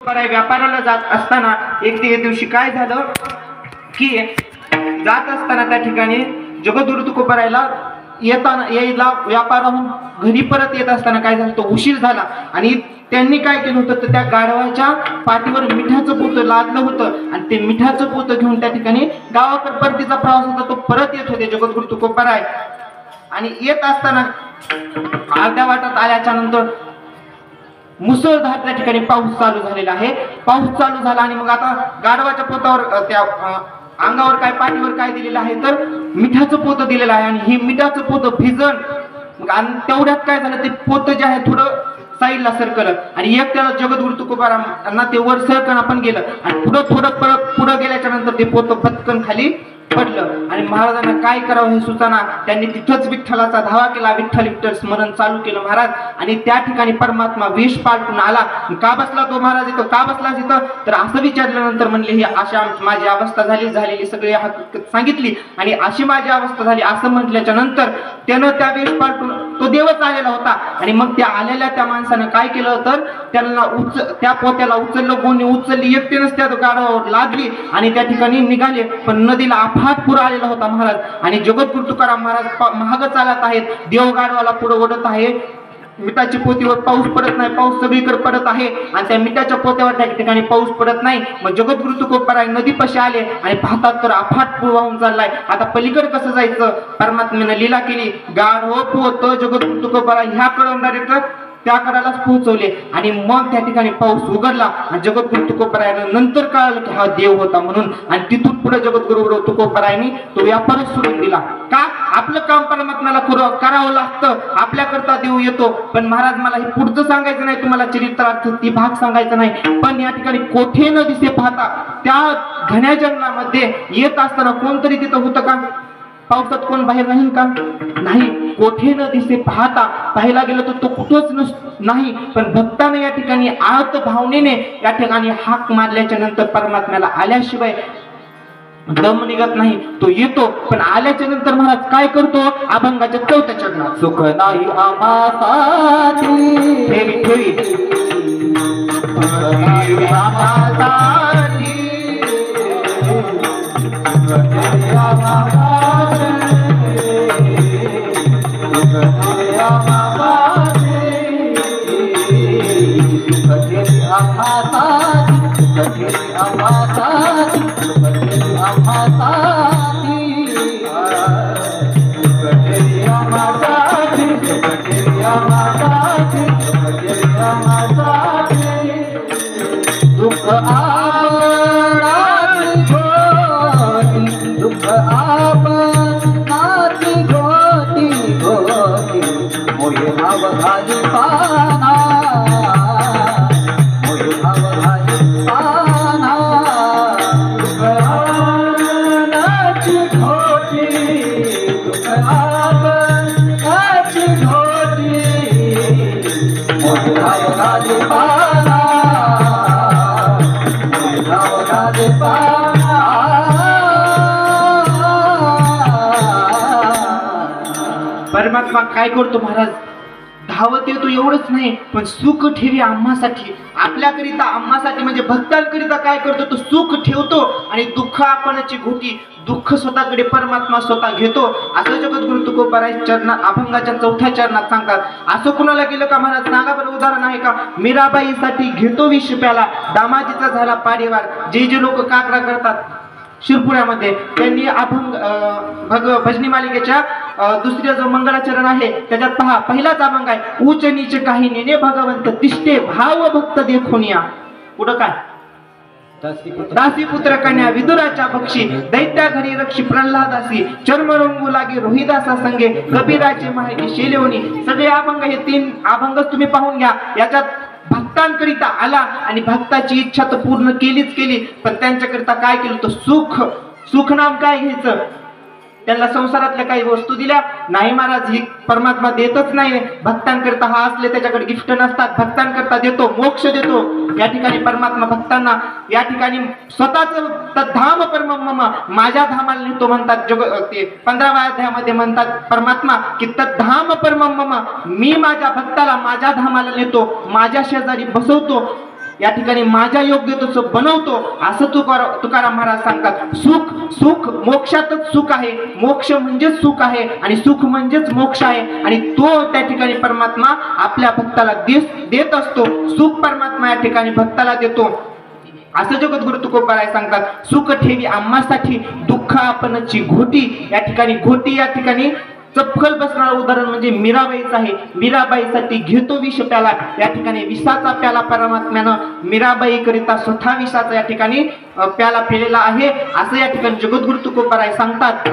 व्यापाराला जात असताना एक दिवशी काय झालं की जात असताना त्या ठिकाणी जगद्गुरु तुकोबारायला यायला व्यापाराहून घरी परत येत असताना काय झालं, तो उशीर झाला आणि त्यांनी काय केलं होतं तर त्या गाढवाच्या पाठीवर मिठाचं पोतं लादलं होतं आणि ते मिठाचं पोतं घेऊन त्या ठिकाणी गावाकडे परतीचा प्रवास होता, तो परत येत होते जगद्गुरु तुकोबाराय. आणि येत असताना अर्ध्या वाटात आल्याच्या नंतर मुसळधार त्या ठिकाणी पाऊस चालू झालेला आहे. पाऊस चालू झाला आणि मग आता गाढवाच्या पोतावर त्या अंगावर काय पाठीवर काय दिलेलं आहे तर मिठाचं पोतं दिलेलं आहे आणि हे मिठाचं पोतं भिजन आणि तेवढ्यात काय झालं, ते पोतं जे आहे थोडं साईडला सरकलं आणि एक त्याला जगद्गुरु तुकोबारांना ते वर सरकन आपण गेलं आणि पुढं थोडं परत पुढं गेल्याच्या नंतर ते पोतं पटकन खाली पडलं आणि महाराजांना काय करावं हे सुचना. त्यांनी तिथंच विठ्ठलाचा धावा केला, विठ्ठल विठ्ठल स्मरण चालू केलं महाराज. आणि त्या ठिकाणी परमात्मा वेश पालटून आला. का बसला तो महाराज इथं, का बसला तिथं तर असं विचारल्यानंतर म्हणले ही अशा माझी अवस्था झालेली सगळी हकीकत सांगितली आणि अशी माझी अवस्था झाली असं म्हटल्याच्या नंतर त्यानं त्या वेश पालटून तो देवच आलेला होता आणि मग त्या आलेल्या त्या माणसानं काय केलं तर त्यांना त्या पोत्याला उचललं, कोणी उचलली, एकटेनच त्या गाढवावर लादली आणि त्या ठिकाणी निघाले. पण नदीला अफाट पूर आलेला होता महाराज आणि जगद्गुरु तुकाराम महाराज महाग चालत आहेत, देव गाढवाला पुढे ओढत आहे. मिठाच्या पोतीवर पाऊस पडत नाही, पाऊस सगळीकडे पडत आहे आणि त्या मिठाच्या पोत्यावर त्या ठिकाणी पाऊस पडत नाही. मग जगद्गुरु तुकोबाराय नदीपाशी आले आणि पाहतात तर अफाट पूर वाहून चाललाय. आता पलीकडे कसं जायचं, परमात्म्याने लीला केली, गाढव पोत जगद्गुरु तुकोबाराय ह्या कडून त्या कडालाच पोहोचवले आणि मग त्या ठिकाणी पाऊस उघडला आणि जगद्गुरु तुकोबारायला नंतर कळालं की हा देव होता म्हणून. आणि तिथून पुढे जगद्गुरु तुकोबारायनी तो व्यापारच सोडून दिला. का आपलं काम परमात्म्याला करावं लागतं, आपल्याकरता देव येतो. पण महाराज मला हे पुढचं सांगायचं नाही, तुम्हाला चरित्रार्थ ती भाग सांगायचा नाही. पण या ठिकाणी कोठे न दिसे पाहता त्या घण्या जंगलामध्ये येत असताना कोणतरी तिथं होतं का, पावसात कोण बाहेर राहील का, नाही. कोठे न दिसे पाहता पाहायला गेलं तर तो कुठंच नाही. पण भक्ताने या ठिकाणी आर्त भावनेने या ठिकाणी हाक मारल्याच्या नंतर परमात्म्याला आल्याशिवाय दम निघत नाही, तो येतो. पण आल्याच्या नंतर महाराज काय करतो, अभंगाच्या 4थ्या चरणात सुख नाही आम्हासाठी ठेवी परमात्मा काय करतो महाराज, धावत येतो एवढंच नाही पण सुख ठेवी आम्हासाठी, आपल्याकरिता आम्हासाठी म्हणजे भक्तांकरिता काय करतो तो सुख ठेवतो आणि दुःख आपणची घोटी, दुःख स्वतःकडे परमात्मा स्वतः घेतो. असं जगद्गुरु तुकोबाराय चरणात अभंगाच्या 4थ्या चरणात सांगतात. असं कुणाला गेलं का महाराज, सांगा बरं उदाहरण आहे का. मीराबाईसाठी घेतो विष प्याला, दामाजीचा झाला पाडेवार. जे लोक काकरा करतात शिरपुऱ्यामध्ये त्यांनी अभंग भजनी मालिकेच्या दुसऱ्या जो मंगलाचरण आहे त्याच्यात पहा, पहिलाच अभंग आहे, उच नीच काही नेने भगवंत तिष्ठे भाव भक्त देखोनिया. पुढं काय, दासी पुत्र कन्या विदुराच्या बक्षी, दैत्या घरी रक्षी प्रल्हादासी, चर्म रंगू लागे रोहिदासा संगे, कबीराचे माहिती शेलेवणी. सगळे अभंग हे 3 अभंगच तुम्ही पाहून घ्या. याच्यात भक्तांकरिता आला आणि भक्ताची इच्छा तर पूर्ण केलीच केली, पण त्यांच्याकरिता काय केलं तर सुख नाम काय घ्यायचं, त्यांना संसारातल्या काही वस्तू दिल्या नाही महाराज, ही परमात्मा देतच नाही. भक्तांकरता हा असले त्याच्याकडे गिफ्ट नसतात, भक्तांकरता देतो, मोक्ष देतो. या ठिकाणी परमात्मा भक्तांना या ठिकाणी स्वतःच धाम परमम माझ्या धामाला नेतो म्हणतात. ते 15व्या अध्यायामध्ये म्हणतात परमात्मा की तद्धाम परमम, मी माझ्या भक्ताला माझ्या धामाला नेतो, माझ्या शेजारी बसवतो. या ठिकाणी माझ्या योग्यतेचं बनवतो असं तुकाराम महाराज सांगतात. सुख सुख मोक्षातच सुख आहे, मोक्ष म्हणजेच सुख आहे आणि सुख म्हणजेच मोक्ष आहे आणि तो त्या ठिकाणी परमात्मा आपल्या भक्ताला देत असतो. सुख परमात्मा या ठिकाणी भक्ताला देतो असं जगद्गुरु तुकोबाराय सांगतात. सुख ठेवी आम्हासाठी दुःख आपणची घोटी. या ठिकाणी घोटी या ठिकाणी चपखल बसणारं उदाहरण म्हणजे मीराबाईच आहे. मीराबाईसाठी घेतो विष प्याला. या ठिकाणी विषाचा प्याला परमात्म्यानं मीराबाई करिता स्वतः विषाचा या ठिकाणी प्याला पेलेला आहे असं या ठिकाणी जगद्गुरु तुकोबाराय सांगतात.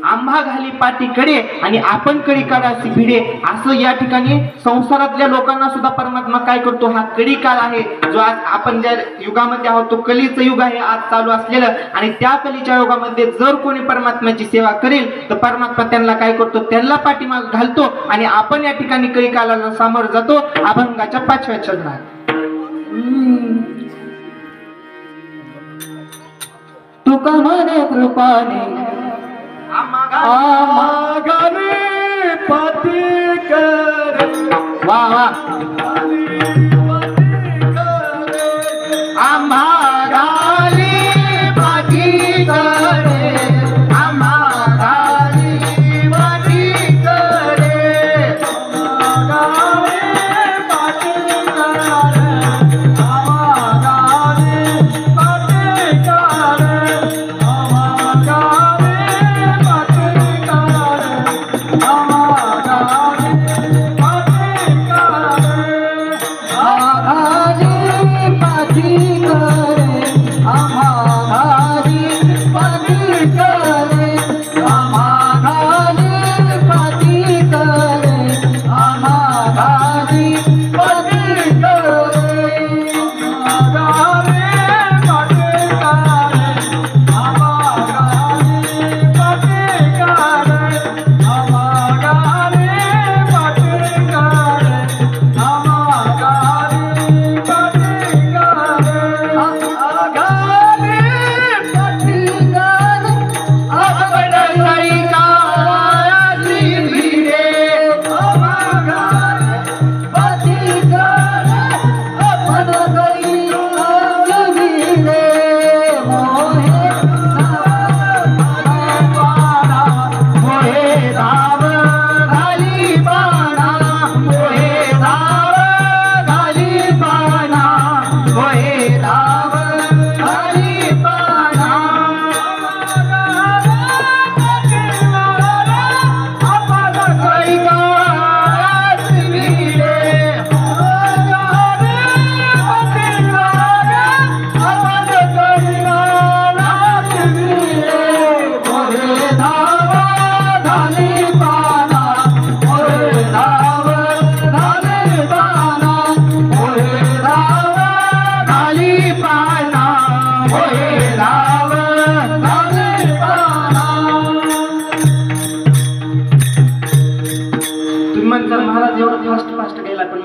आम्हा घाली पाठीकडे आणि आपण कडी काढासी भिडे. असं या ठिकाणी संसारातल्या लोकांना सुद्धा परमात्मा काय करतो, हा कडी काळ आहे जो आज आपण ज्या युगामध्ये आहोत तो कलीचं युग आहे आज चालू असलेलं. आणि त्या कलीच्या युगामध्ये जर कोणी परमात्म्याची सेवा करेल तर परमात्मा त्यांना काय करतो, त्यांना पाठीमाग घालतो आणि आपण या ठिकाणी कडी काळाला सामोर जातो अभंगाच्या 5व्या चरणात. तुका म्हणे कृपाने आमागाने पती कर. वा वा. आम्हागाली पाठी करे, आम्हागाली पाठी करे, आमागाने पती कर, आमागाने पती कर, आमागाने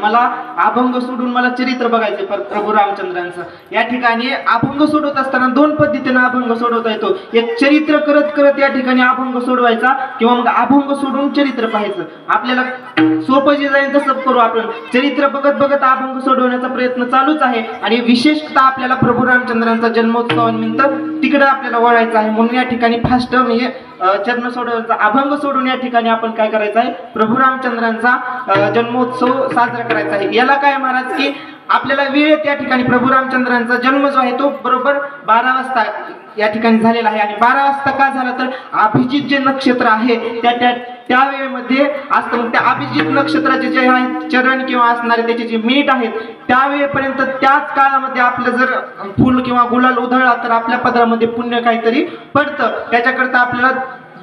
मला अभंग सोडून मला चरित्र बघायचे प्रभू रामचंद्रांचं. या ठिकाणी अभंग सोडवत असताना दोन पद्धतीने अभंग सोडवता येतो. एक चरित्र करत करत या ठिकाणी अभंग सोडवायचा किंवा मग अभंग सोडून चरित्र पाहायचं. आपल्याला सोपं जे जाईल तसं करू. आपण चरित्र बघत बघत अभंग सोडवण्याचा प्रयत्न चालूच आहे आणि विशेषतः आपल्याला प्रभू रामचंद्रांचा जन्मोत्सवानिमित्त तिकडे आपल्याला वळायचं आहे. म्हणून या ठिकाणी फास्ट म्हणजे चरण सोडवायचा अभंग सोडून या ठिकाणी आपण काय करायचं आहे, प्रभू रामचंद्रांचा जन्मोत्सव साजरा करायचा आहे. याला काय महाराज की आपल्याला वेळ त्या ठिकाणी प्रभू रामचंद्रांचा जन्म जो आहे तो बरोबर 12 वाजता या ठिकाणी झालेला आहे. आणि 12 वाजता का झाला तर अभिजित जे नक्षत्र आहे त्या वेळेमध्ये असतं. मग त्या अभिजित नक्षत्राचे जे आहे चरण किंवा असणारे त्याचे जे मिनिट आहेत त्या वेळेपर्यंत त्याच काळामध्ये आपलं जर फुल किंवा गुलाल उधळला तर आपल्या पदरामध्ये पुण्य काहीतरी पडतं. त्याच्याकरता आपल्याला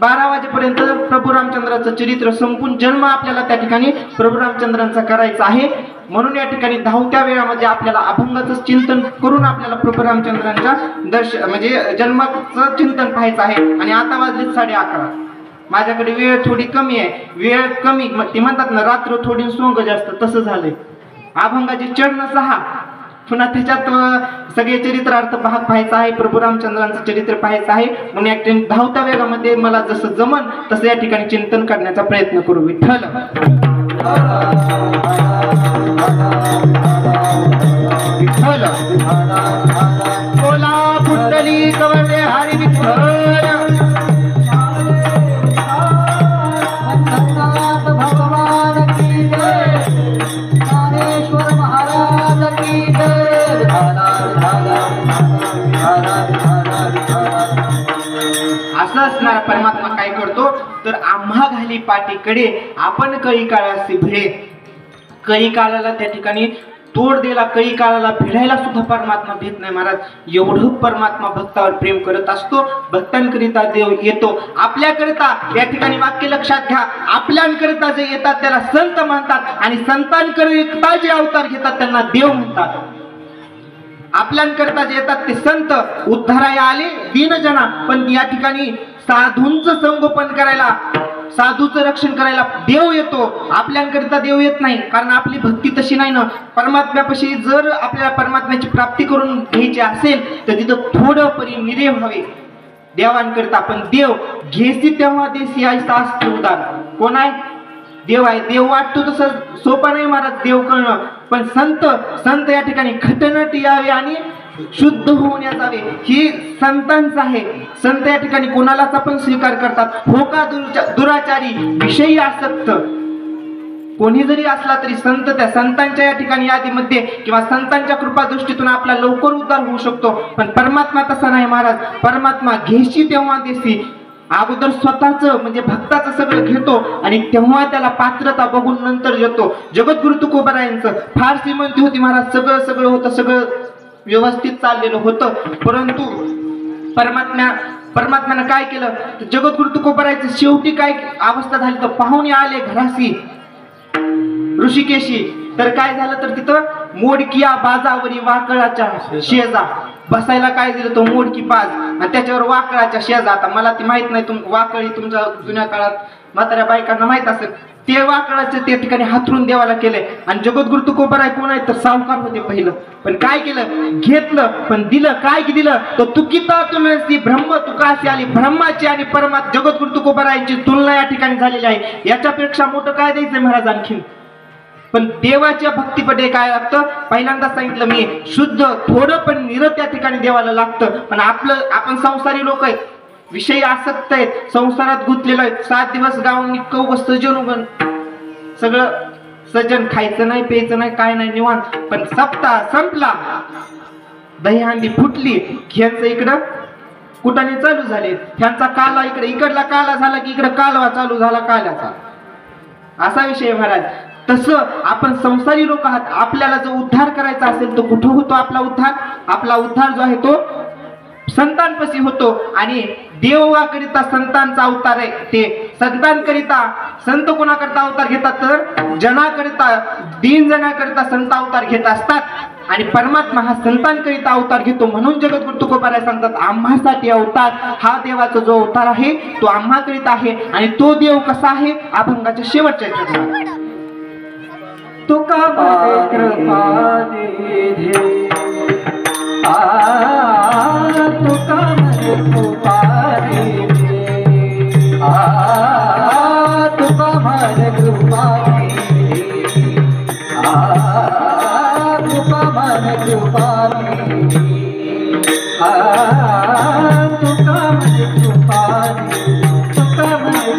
12 वाजेपर्यंत प्रभू रामचंद्राचं चरित्र संपून जन्म आपल्याला त्या ठिकाणी प्रभू रामचंद्रांचा करायचा आहे. म्हणून या ठिकाणी धावत्या वेळामध्ये आपल्याला अभंगाचं चिंतन करून आपल्याला प्रभू रामचंद्रांच्या म्हणजे जन्माचं चिंतन पाहायचं आहे. आणि आता वाजले 11:30. माझ्याकडे वेळ थोडी कमी आहे. वेळ कमी ते म्हणतात ना रात्र थोडी सोंग जास्त, तसं झालंय. अभंगाचे चरण 6 पुन्हा त्याच्यात सगळे चरित्रार्थ भाग पाहायचा आहे. प्रभू रामचंद्रांचं चरित्र पाहायचं आहे. म्हणून या धावत्या वेगामध्ये मला जसं जमन तसं या ठिकाणी चिंतन करण्याचा प्रयत्न करू. विठ्ठल विठ्ठल बोला पुंडली कवळे हरी विठ्ठल जगन्नाथ भगवान की जय ज्ञानेश्वर महाराज की जय असं असणार परमात्मा काय करतो तर आम्हा घाली पाठीकडे आपण कळी काळाचे भिडे कळी काळाला त्या ठिकाणी तोड दिला कळी काळाला भिडायला सुद्धा परमात्मा भेट नाही महाराज एवढं परमात्मा भक्तावर प्रेम करत असतो भक्तांकरिता देव येतो आपल्याकरिता या ठिकाणी वाक्य लक्षात घ्या आपल्याकरिता जे येतात त्याला संत म्हणतात आणि संतांकरिता जे अवतार घेतात त्यांना देव म्हणतात आपल्याकरता जे येतात ते संत उद्धाराया आले दीनजना पण या ठिकाणी साधूंचं संगोपन करायला साधूचं रक्षण करायला देव येतो आपल्याकरता देव येत नाही कारण आपली भक्ती तशी नाही ना परमात्म्यापाशी जर आपल्याला परमात्म्याची प्राप्ती करून घ्यायची असेल तर तिथं थोडं परिनिरे व्हावे देवांकरता पण देव घेसी तेव्हा देसी आयसा असतो उदाहरण कोण आहे देव आहे देव वाटतो तसं सोपं नाही महाराज देव कळणं पण संत या ठिकाणी खटनट यावे आणि शुद्ध होऊन जावे ही संतांचं आहे संत या ठिकाणी कोणालाच आपण स्वीकार करतात हो का दुराचारी विषयी आसक्त कोणी जरी असला तरी संत त्या संतांच्या या ठिकाणी यादीमध्ये किंवा संतांच्या कृपा दृष्टीतून आपला लवकर उद्धार होऊ शकतो पण परमात्मा तसा नाही महाराज परमात्मा घेशी तेव्हा देसी अगोदर स्वतःच म्हणजे भक्ताचं सगळं घेतो आणि तेव्हा त्याला पात्रता बघून नंतर येतो जगद्गुरु तुकोबारायांचं फार श्रीमंती होती महाराज सगळं होतं सगळं व्यवस्थित चाललेलं होतं परंतु परमात्म्यानं काय केलं जगद्गुरु तुकोबारायचं शेवटी काय अवस्था झाली तर पाहुणे आले घराशी ऋषिकेशी तर काय झालं तर तिथं मोडकिया बाजावरी वाकळाच्या शेजा बसायला काय दिलं तो मोडकी पाज आणि त्याच्यावर वाकळाच्या शेजा आता मला ती माहित नाही वाकळी तुमच्या जुन्या काळात म्हाताऱ्या बायकांना माहित असेल ते वाकळाचे त्या ठिकाणी हातरून देवाला केले आणि जगद्गुरु तुकोबाराय कोण आहे तर सावकार होते पहिलं पण काय केलं घेतलं पण दिलं काय की दिलं तर तुकिता तुलसी ब्रह्म तुकाशी आली ब्रह्माची आणि जगद्गुरु तुकोबारायांची तुलना या ठिकाणी झालेली आहे याच्यापेक्षा मोठं काय द्यायचंय महाराज आणखीन पण देवाच्या भक्तीपटे काय लागतं पहिल्यांदा सांगितलं मी शुद्ध थोडं पण निर त्या ठिकाणी देवाला लागतं पण आपण संसारी लोक आहेत विषयी आसक्त आहेत संसारात गुंतलेलो आहेत 7 दिवस गाऊन निकव सजन उगन सगळं सजन खायचं नाही प्यायचं नाही काय नाही निवांत पण सप्ताह संपला दहीहंडी फुटली ह्यांचं इकडं कुटाने चालू झाले ह्यांचा काला इकडला काला झाला की इकडं कालवा चालू झाला काल्याचा असा विषय महाराज तसं आपण संसारी लोक आहात आपल्याला जो उद्धार करायचा असेल तो कुठं होतो आपला उद्धार जो आहे तो संतांपाशी होतो आणि देवाकरिता संतांचा अवतार आहे ते संतांकरिता संत कोणाकरिता अवतार घेतात तर जनाकरिता दीन जनाकरिता संत अवतार घेत असतात आणि परमात्मा हा संतांकरिता अवतार घेतो म्हणून जगद्गुरु तुकोबाराय सांगतात आम्हासाठी अवतार हा देवाचा जो अवतार आहे तो आम्हाकरिता आहे आणि तो देव कसा आहे अभंगाच्या शेवटच्या चरणात तुका कृपा निधी तुका कृपा निधी तुका कृपा निधी तुका कृपा निधी तुका कृपा तुका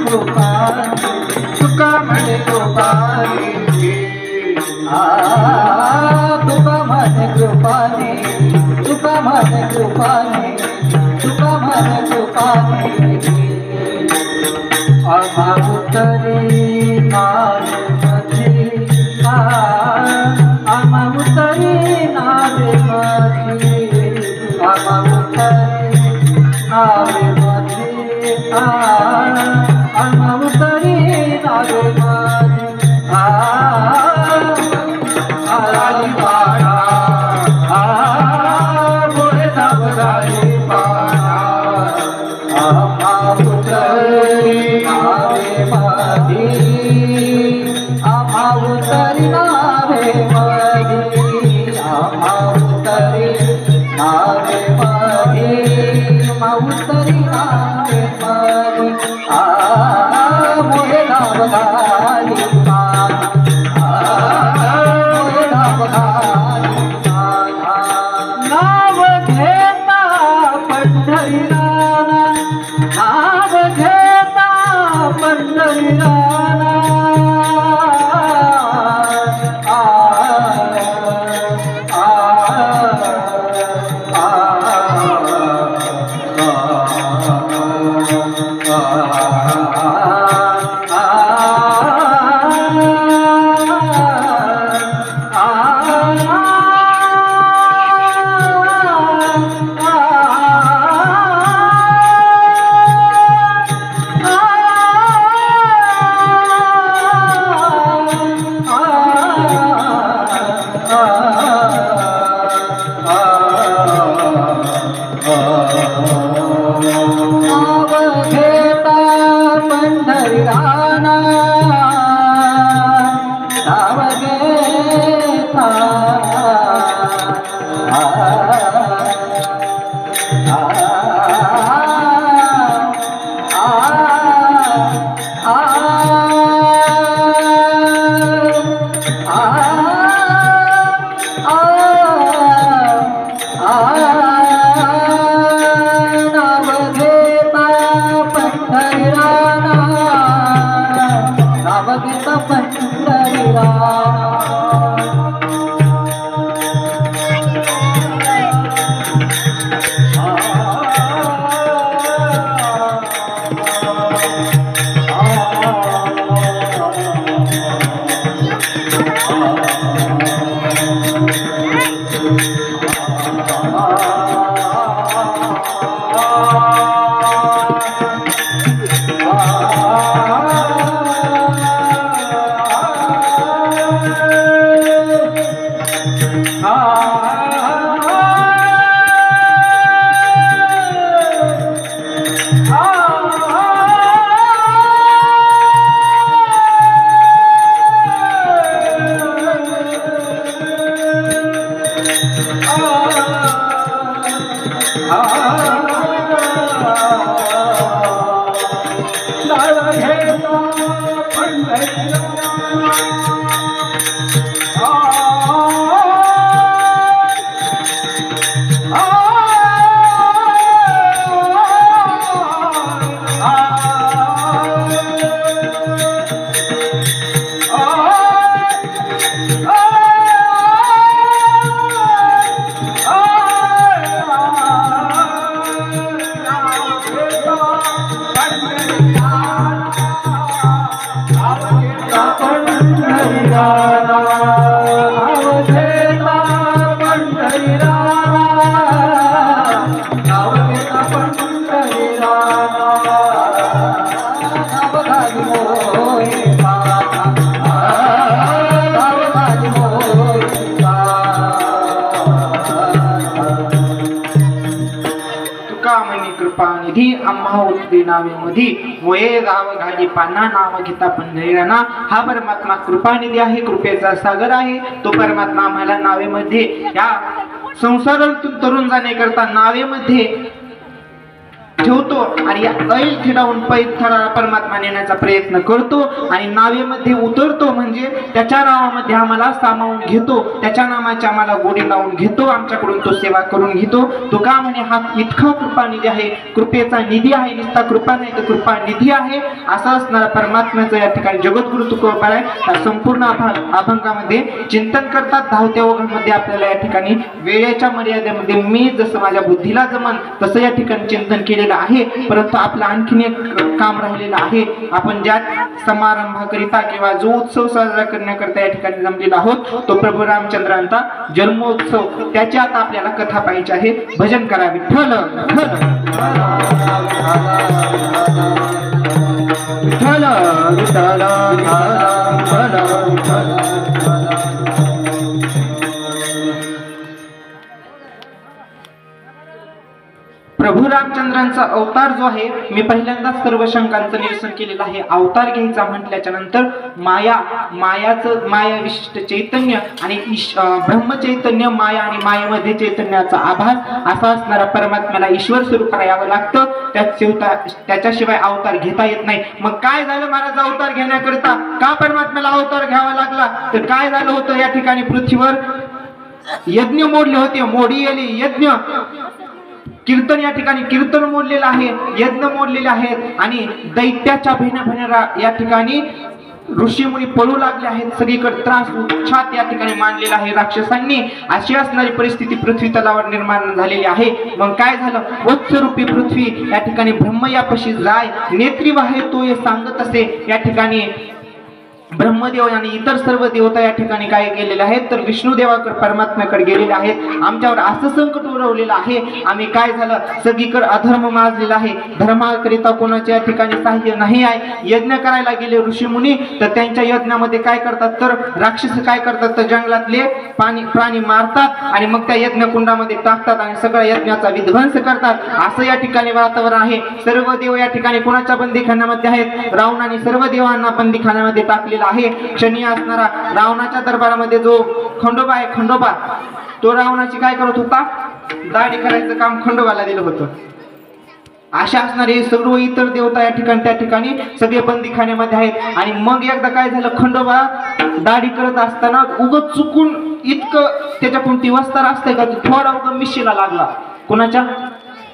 कृपा तुका मन कृपाने तुका मन कृपाने तुका मन कृपाने आम्हा उतरी नावे मध्ये आम्हा उतरी नावे मध्ये आम्हा उतरी नावे मध्ये आम्हा उतरी नावे मध्ये नाव घेता पंढरीराना नाव घेता पंढरीराना कृपानिधी आम्हा उतरी नावे मधी वये गाव घाली पाना नाव घेता पंढरीराना. हा परमात्मा कृपानिधी आहे, कृपेचा सागर आहे. तो परमात्मा आम्हाला नावेमध्ये या संसारातून तरुण जाण्याकरता नावेमध्ये ठेवतो आणि या ऐल खिडावून पैथळाला परमात्मा नेण्याचा प्रयत्न करतो आणि नावेमध्ये उतरतो. म्हणजे त्याच्या नावामध्ये आम्हाला सामावून घेतो, त्याच्या नामाची आम्हाला गोडी लावून घेतो, आमच्याकडून तो सेवा करून घेतो. तो का म्हणे हा इतका कृपानिधी आहे, कृपेचा निधी आहे, नुसता कृपा नाही तर कृपा निधी आहे. असा असणारा परमात्म्याचं या ठिकाणी जगद्गुरु तुकोबार आहे. त्या संपूर्ण अभंगामध्ये चिंतन करतात. धावत्या ओघामध्ये आपल्याला या ठिकाणी वेळेच्या मर्यादेमध्ये मी जसं माझ्या बुद्धीला जमन तसं या ठिकाणी चिंतन केलेलं आहे. परंतु आपलं आणखीन एक काम राहिलेलं आहे. आपण ज्या समारंभाकरिता किंवा जो उत्सव साजरा करण्याकरिता या ठिकाणी जमलेला आहोत तो प्रभू रामचंद्रांचा जन्मोत्सव. त्याची आता आपल्याला कथा पाहिजे आहे. भजन करा विठ्ठल विठ्ठल विठ्ठल प्रभू रामचंद्रांचा अवतार जो आहे, मी पहिल्यांदा सर्व शंकांचं निरसन केलेलं आहे. अवतार घ्यायचा म्हटल्याच्या नंतर माया विशिष्ट चैतन्य आणि ब्रह्मचैतन्य माया आणि मायेमध्ये चैतन्याचा आभास असा असणारा परमात्म्याला ईश्वर स्वरूपाला यावं लागतं. त्याच्याशिवाय अवतार घेता येत नाही. मग काय झालं महाराज अवतार घेण्याकरिता? का परमात्म्याला अवतार घ्यावा लागला? तर काय झालं होतं या ठिकाणी पृथ्वीवर यज्ञ मोडले होते, मोडी आली यज्ञ, कीर्तन या ठिकाणी कीर्तन मोडलेलं आहे, यज्ञ मोडलेले आहेत आणि दैत्याच्या भेण्या या ठिकाणी ऋषीमुनी पळू लागले आहेत, सगळीकडे त्रास उच्छाद या ठिकाणी मांडलेला आहे राक्षसांनी. अशी असणारी परिस्थिती पृथ्वी तलावर निर्माण झालेली आहे. मग काय झालं, वत्सरूपी पृथ्वी या ठिकाणी ब्रह्मयापाशी जाय, नेत्री वाहे तो हे सांगत असे. या ठिकाणी ब्रह्मदेव आणि इतर सर्व देवता या ठिकाणी काय गेलेले आहेत, तर विष्णुदेवाकडे परमात्म्याकडे गेलेले आहेत. आमच्यावर असं संकट उरवलेलं आहे, आम्ही काय झालं, सगळीकडे अधर्म माजलेला आहे, धर्माकरिता कोणाच्या या ठिकाणी सहाय्य नाही आहे. यज्ञ करायला गेले ऋषीमुनी, तर त्यांच्या यज्ञामध्ये काय करतात, तर राक्षस काय करतात, तर जंगलातले प्राणी मारतात आणि मग त्या यज्ञकुंडामध्ये टाकतात आणि सगळ्या यज्ञाचा विध्वंस करतात. असं या ठिकाणी वातावरण आहे. सर्व देव या ठिकाणी कोणाच्या बंदीखान्यामध्ये आहेत, रावणाने सर्व देवांना बंदीखान्यामध्ये टाकले आहे. क्षणीय असणारा रावणाच्या दरबारामध्ये जो खंडोबा आहे, खंडोबा तो रावणाची काय करत होता, दाढी करायचं काम खंडोबाला दिलं होतं. अशा असणारे सर्व इतर देवता या ठिकाणी त्या ठिकाणी सगळे बंदीखान्यामध्ये आहेत. आणि मग एकदा काय झालं, खंडोबा दाढी करत असताना उगत चुकून इतकं त्याच्याकडून ती वस्तार असते का, थोडा उगत मिशीला लागला, कोणाच्या,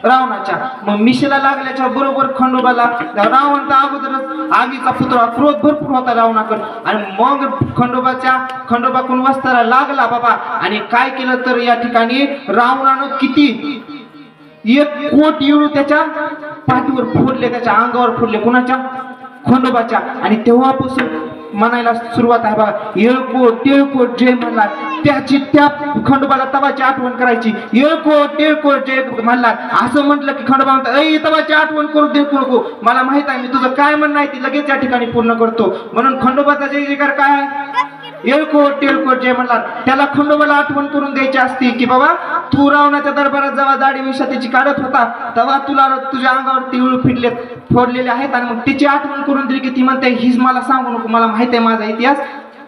रावणाच्या. मग मिशीला लागल्याच्या बरोबर खंडोबाला, रावण तर अगोदरच आगीचा पुतळा, क्रोध भरपूर होता रावणाकडे, आणि मग खंडोबाकडून वस्तारा लागला बाबा. आणि काय केलं तर या ठिकाणी रावणानं किती 1 कोट येळू त्याच्या पाठीवर फोडले, त्याच्या अंगावर फोडले, कुणाच्या, खंडोबाच्या. आणि तेव्हापासून म्हणायला सुरुवात आहे बघा, येळकोट टिळकोट जय म्हणला. त्याची त्या खंडोबाला तवाची आठवण करायची, येळकोट टिळकोट जय म्हणला. असं म्हटलं की खंडोबा म्हणतात, ऐ तवाची आठवण करू दे नको, मला माहित आहे मी तुझं काय म्हणणं आहे ती लगेच या ठिकाणी पूर्ण करतो. म्हणून खंडोबाचा जय जयकार काय आहे, येळकोट टिळकोट जय म्हणला. त्याला खंडोबाला आठवण करून द्यायची असती की बाबा तू रावणाच्या दरबारात जेव्हा दाढी मिशा त्याची काढत होता तेव्हा तुला तुझ्या अंगावर तिळू फोडलेले आहेत, आणि मग तिची आठवण करून दिली की ती म्हणते हीच मला सांगू नको, मला माहित आहे माझा इतिहास,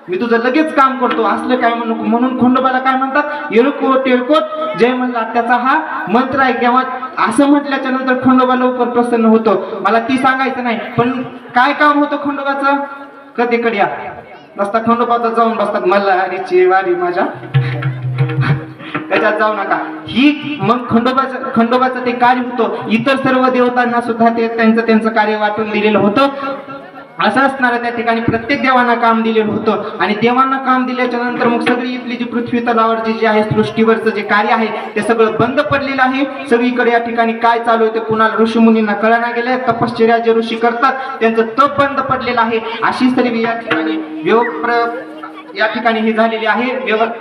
मी तुझं लगेच काम करतो, असलं काय म्हणू नको. म्हणून खंडोबाला काय म्हणतात, येळकोट टिळकोट जय म्हणला. त्याचा हा मंत्र आहे. किंवा असं म्हटल्याच्या नंतर खंडोबा लवकर प्रसन्न होतो. मला ती सांगायचं नाही, पण काय काम होतं खंडोबाचं, कधीकडे या नसता खंडोबाचा जाऊन बसतात, मल्हारीची वारी माझ्या त्याच्यात जाऊ नका. ही मग खंडोबाचं ते कार्य होतं. इतर सर्व देवतांना सुद्धा ते त्यांचं कार्य वाटून दिलेलं होतं. असं असणारं त्या ठिकाणी प्रत्येक देवांना काम दिलेलं होतं. आणि देवांना काम दिल्याच्या नंतर मग सगळी इथली जी पृथ्वी तलावरची जी आहे, सृष्टीवरचं जे कार्य आहे ते सगळं बंद पडलेलं आहे. सगळीकडे या ठिकाणी काय चालू आहे ते कुणाला ऋषीमुनींना कळना गेलंय. तपश्चर्या जे ऋषी करतात त्यांचं तप बंद पडलेलं आहे. अशी सर्व या ठिकाणी या ठिकाणी हे झालेले आहे,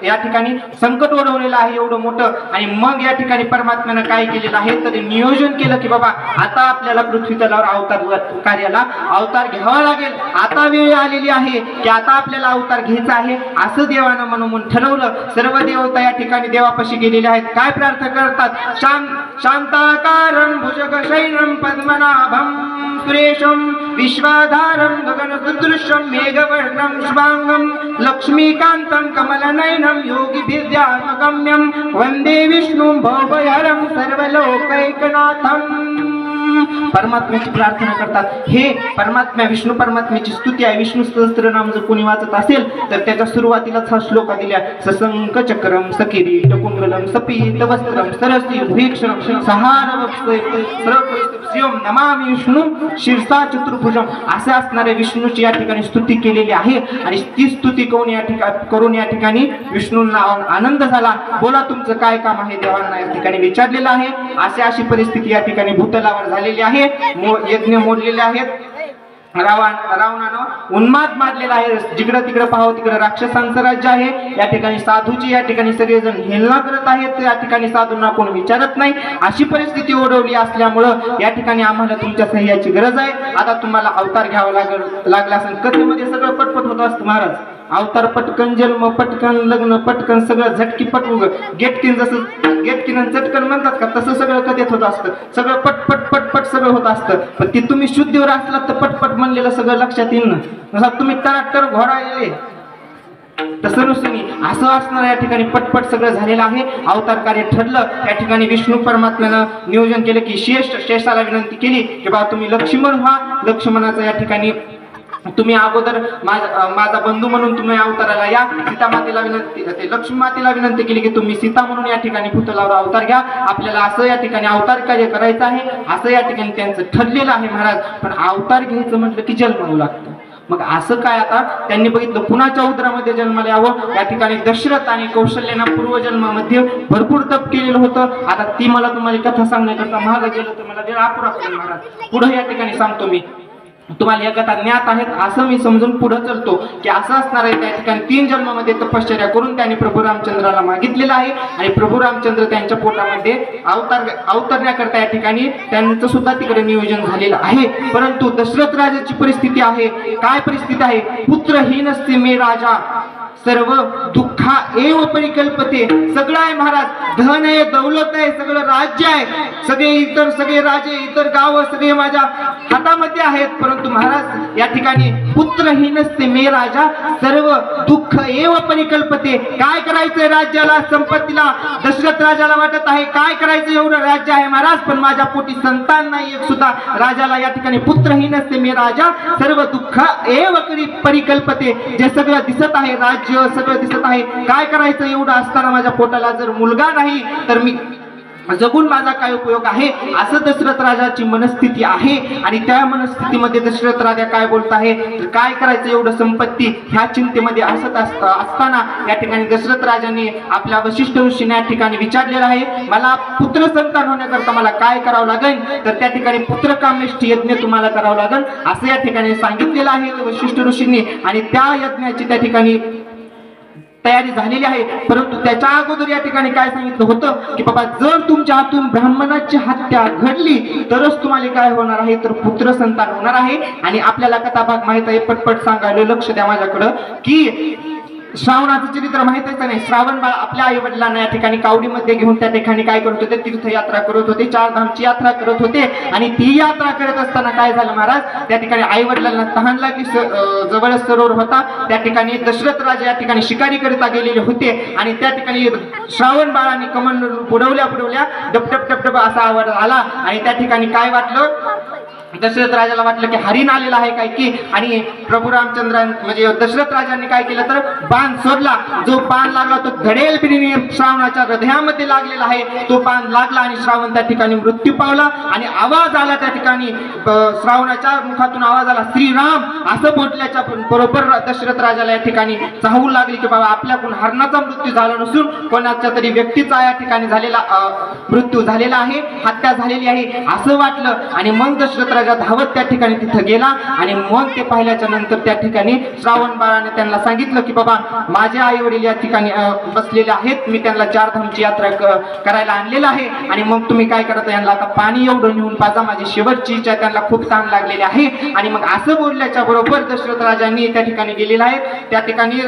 या ठिकाणी संकट ओढवलेलं आहे एवढं मोठं. आणि मग या ठिकाणी परमात्म्यानं काय केलेलं आहे तर नियोजन केलं की बाबा आता आपल्याला पृथ्वी तलावर कार्याला अवतार घ्यावा लागेल. आता वेळ आलेली आहे की आता आपल्याला अवतार घ्यायचा आहे, असं देवानं म्हणून ठरवलं. सर्व देवता या ठिकाणी देवापाशी गेलेले आहेत. काय प्रार्थना करतात, शांताकारं भुजगशयनं पद्मनाभं सुरेशं विश्वाधारं गगनसदृशं मेघवर्णं शुभांगं लक्ष्मीकान्तं कमलनयनं योगिभिर्ध्यानगम्यं वन्दे विष्णुं भवभयहरं सर्वलोकैकनाथं. परमात्म्याची प्रार्थना करतात. हे परमात्म्या विष्णू परमात्म्याची स्तुती आहे. विष्णू सहस्त्रनाम जर कोणी वाचत असेल तर त्याच्या सुरुवातीलाच हा श्लोक दिला, ससंक चक्रम सकिरीट कुंडलम सपीत वस्त्रम सरसी भीक्षणम सहारवम नमामि विष्णू शिरसा चतुर्भुजम. असे असणारे विष्णूची या ठिकाणी स्तुती केलेली आहे. आणि ती स्तुती करून या ठिकाणी विष्णूंना आनंद झाला. बोला तुमचं काय काम आहे, देवांना या ठिकाणी विचारलेलं आहे. अशी परिस्थिती या ठिकाणी भूतलावर झालेली आहे. यज्ञ मोडलेले आहेत. रावणानं उन्माद मारलेला आहे. जिकडं तिकडं पाहावं तिकडं राक्षसांचं राज्य आहे. या ठिकाणी साधूची या ठिकाणी सगळेजण हेलना करत आहेत. या ठिकाणी साधूंना कोण विचारत नाही. अशी परिस्थिती ओढवली असल्यामुळं या ठिकाणी आम्हाला तुमच्या सह्याची गरज आहे. आता तुम्हाला अवतार घ्यावा लागला असेल. कथेमध्ये सगळं पटपट होत असतं महाराज. अवतार पटकन, जन्म पटकन, लग्न पटकन, सगळं झटकी पटवू गेटकिन, जसं गेटकिन चटकन म्हणतात का तसं सगळं कथेत होत असतं. सगळं पटपट पटपट सगळं होत असतं. पण ती तुम्ही शुद्धीवर असलात तर पटपट म्हणलेलं सगळं लक्षात येईल ना. जसं तुम्ही तराटर घोडा येईल तसं नसून असं असणार. या ठिकाणी पटपट सगळं झालेलं आहे. अवतार कार्य ठरलं. या ठिकाणी विष्णू परमात्म्यानं नियोजन केलं की शेषाला विनंती केली की बाबा तुम्ही लक्ष्मण व्हा. लक्ष्मणाचं या ठिकाणी तुम्ही अगोदर माझा बंधू म्हणून तुम्ही अवताराला या. सीता मातेला विनंती, ते लक्ष्मी मातेला विनंती केली की तुम्ही सीता म्हणून या ठिकाणी पुतळावर अवतार घ्या. आपल्याला असं या ठिकाणी अवतार कार्य करायचं आहे, असं या ठिकाणी त्यांचं ठरलेलं आहे महाराज. पण अवतार घ्यायचं म्हटलं की जन्मावं लागतं. मग असं काय, आता त्यांनी बघितलं कुणाच्या उदरामध्ये जन्माला यावं. या ठिकाणी दशरथ आणि कौशल्यानं पूर्वजन्मामध्ये भरपूर तप केलेलं होतं. आता ती मला तुम्हाला कथा सांगण्याकरता महाग गेलं तर मला वेळ अपुरा पडेल महाराज. पुढे या ठिकाणी सांगतो मी तुम्हाला या कथा ज्ञात आहेत असं मी समजून पुढे चलतो की असं असणार आहे. त्या ठिकाणी 3 जन्मामध्ये तपश्चर्या करून त्यांनी प्रभू रामचंद्राला मागितलेलं आहे आणि प्रभू रामचंद्र त्यांच्या पोटामध्ये अवतरण्याकरता या ठिकाणी त्यांचं सुद्धा तिकडे नियोजन झालेलं आहे. परंतु दशरथ राजाची परिस्थिती आहे, काय परिस्थिती आहे, पुत्रहीन असते मे राजा सर्व दुःखा एव परिकल्पते. सगळं आहे महाराज, धन आहे, दौलत आहे, सगळं राज्य आहे, सगळे राजे, इतर गाव सगळे माझ्या हातामध्ये आहेत. परंतु महाराज या ठिकाणी पुत्रहीन असते मे राजा सर्व दुःख एव परिकल्पते. काय करायचंय राज्याला, संपत्तीला. दशरथ राजाला वाटत आहे काय करायचं, एवढं राज्य आहे महाराज, पण माझ्या पोटी संतान नाही एक सुद्धा. राजाला या ठिकाणी पुत्रहीन असते मे राजा सर्व दुःख एव परिकल्पते. जे सगळं दिसत आहे, राज्य सगळं दिसत आहे, काय करायचं एवढं असताना माझ्या पोटाला जर मुलगा नाही तर मी जगून माझा काय उपयोग आहे, असं दशरथ राजाची मनस्थिती आहे. आणि त्या मनस्थितीमध्ये दशरथ राजा काय बोलत आहे, तर काय करायचं एवढं संपत्ती, ह्या चिंतेमध्ये असत असताना या ठिकाणी दशरथ राजाने आपल्या वशिष्ठ ऋषीने या ठिकाणी विचारलेलं आहे, मला पुत्र संतान होण्याकरता मला काय करावं लागेल, तर त्या ठिकाणी पुत्रकामेष्ठी यज्ञ तुम्हाला करावं लागेल असं या ठिकाणी सांगितलेलं आहे वशिष्ठ ऋषींनी. आणि त्या यज्ञाची त्या ठिकाणी तयारी झालेली आहे. परंतु त्याच्या अगोदर या ठिकाणी काय सांगितलं होतं की बाबा जर तुमच्या हातून ब्राह्मणाची हत्या घडली तरच तुम्हाला काय होणार आहे, तर पुत्र संतान होणार आहे. आणि आपल्याला कथा भाग माहित आहे, पटपट सांगायला लक्ष द्या माझ्याकडं की श्रावणाचं चरित्र माहित आहे का नाही. श्रावण बाळ आपल्या आई वडिलांना या ठिकाणी कावडीमध्ये घेऊन त्या ठिकाणी काय करत होते, तीर्थयात्रा करत होते, 4 धामची यात्रा करत होते. आणि ती यात्रा करत असताना काय झालं महाराज, त्या ठिकाणी आई वडिलांना तहान लागली, जवळच सरोवर होता, त्या ठिकाणी दशरथ राजा या ठिकाणी शिकारी करिता गेलेले होते. आणि त्या ठिकाणी श्रावण बाळाने कमंड बुडवल्या डप डप असा आवाज आला. आणि त्या ठिकाणी काय वाटलं, दशरथ राजाला वाटलं की हरिण आलेला आहे काय की. आणि प्रभू रामचंद्र म्हणजे दशरथ राजांनी काय केलं, तर बाण सोडला. जो बाण लागला तो धडेल पिढीने श्रावणाच्या हृदयामध्ये लागलेला आहे. तो बाण लागला आणि श्रावण त्या ठिकाणी मृत्यू पावला. आणि आवाज आला त्या ठिकाणी, श्रावणाच्या मुखातून आवाज आला श्रीराम असं म्हटल्याच्या बरोबर दशरथ राजाला या ठिकाणी चाहू लागली की बाबा आपल्याकडून हरणाचा मृत्यू झाला नसून कोणाच्या तरी व्यक्तीचा या ठिकाणी झालेला मृत्यू झालेला आहे, हत्या झालेली आहे असं वाटलं. आणि मग दशरथ राजा धावत त्या ठिकाणी तिथं गेला. आणि मग ते पाहिल्याच्या नंतर त्या ठिकाणी श्रावण बाळाने त्यांना सांगितलं की बाबा माझे आई वडील या ठिकाणी बसलेले आहेत, मी त्यांना 4 धामची यात्रा करायला आणलेलं आहे. आणि मग तुम्ही काय करता, यांना आता पाणी एवढं नेऊन पाजा, माझी शेवटची इच्छा, त्यांना खूप तहान लागलेली आहे. आणि मग असं बोलल्याच्या बरोबर दशरथ राजांनी त्या ठिकाणी गेलेला आहे. त्या ठिकाणी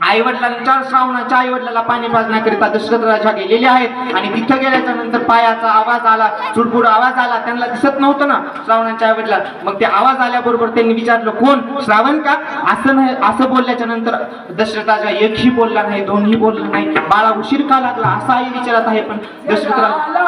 आई वडिलांच्या श्रावणाच्या आई वडिलांना पाणी पाजण्याकरिता दशरथ राजा गेलेले आहेत. आणि तिथं गेल्याच्या नंतर पायाचा आवाज आला, चुडबुड आवाज आला, त्यांना दिसत नव्हतं ना श्रावणाच्या आई वडिला. मग ते आवाज आल्याबरोबर त्यांनी विचारलं कोण, श्रावण का. असं नाही, असं बोलल्याच्या नंतर दशरथ राजा एकही बोलला नाही, दोन्ही बोलला नाही. बाळा उशीर का लागला असा आई विचारत आहे. पण दशरथ राजा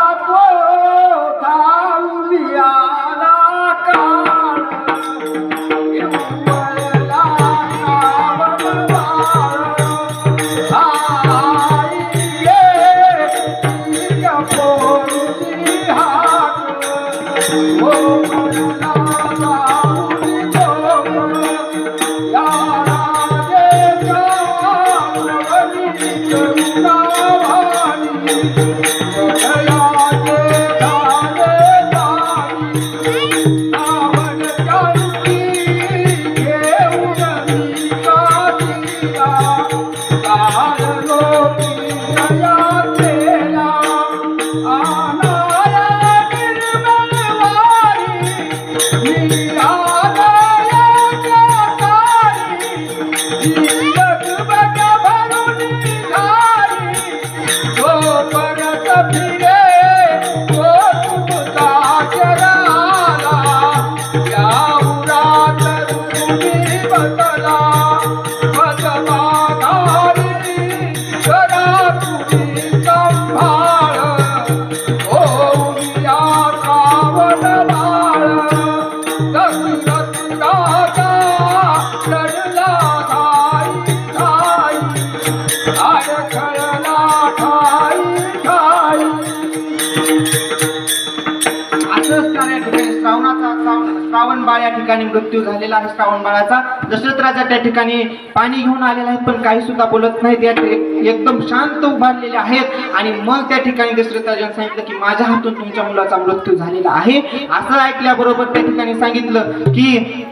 असं असणार या ठिकाणी श्रावण बाळ या ठिकाणी मृत्यू झालेला आहे श्रावण बाळाचा. दशरथ राजा त्या ठिकाणी पाणी घेऊन आलेला आहे पण काही सुद्धा बोलत नाहीत, एकदम शांत उभारलेले आहेत. आणि मग त्या ठिकाणी दशरथ राजाने सांगितलं की माझ्या हातून तुमच्या मुलाचा मृत्यू झालेला आहे. असं ऐकल्याबरोबर त्या ठिकाणी सांगितलं की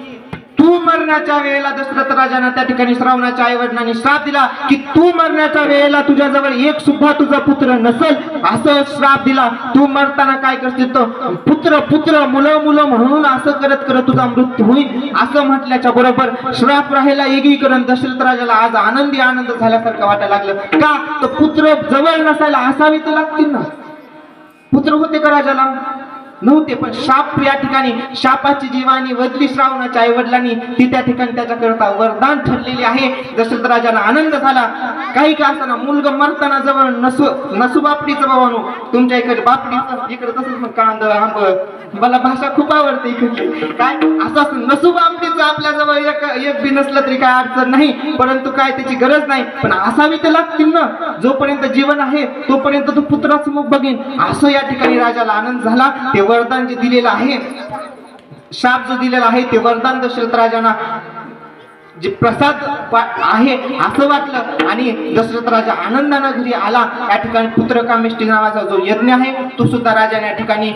तू मरण्याच्या वेळेला दशरथ राजाने त्या ठिकाणी श्रावणाच्या आईवडिलांनी श्राप दिला की तू मरण्याच्या वेळेला तुझ्याजवळ एक सुद्धा तुझा पुत्र नसेल असं श्राप दिला. तू मरताना काय करशील तर पुत्र पुत्र मुलं मुलं म्हणून असं करत करत तुझा मृत्यू होईल असं म्हटल्याच्या बरोबर श्राप राहिला एकीकडे. दशरथ राजाला आज आनंदी आनंद झाल्यासारखं वाटायला लागलं. का तर पुत्र जवळ नसायला असावी तर लागतील ना. पुत्र होते का राजाला? नव्हते. पण शाप या ठिकाणी शापाची जीवानी वदली श्रावणाच्या आईवडिलांनी ती त्या ठिकाणी त्याच्याकरता वरदान ठरलेली आहे. दशरथ राजाला आनंद झाला. काही का असताना मुलगा मरताना जवळ नसू बापडीचं भावानो. तुमच्या इकडे बापडीचं इकडे तसंच मग कांद आंब मला भाषा खूप आवडते इकडची. काय असं नसू बापडीचं आपल्याजवळ एक बी नसलं तरी काय अडचण नाही, परंतु काय त्याची गरज नाही. पण असावी ते लागतील ना. जोपर्यंत जीवन आहे तोपर्यंत तो पुत्राचं मुख बघेन असं या ठिकाणी राजाला आनंद झाला. ते वरदान जे दिलेलं आहे, शाप जो दिलेला आहे ते वरदान दशरथ राजांना जे प्रसाद आहे असं वाटलं आणि दशरथ राजा आनंदाने घरी आला. या ठिकाणी पुत्रकामेष्टी नावाचा जो यज्ञ आहे तो सुद्धा राजाने या ठिकाणी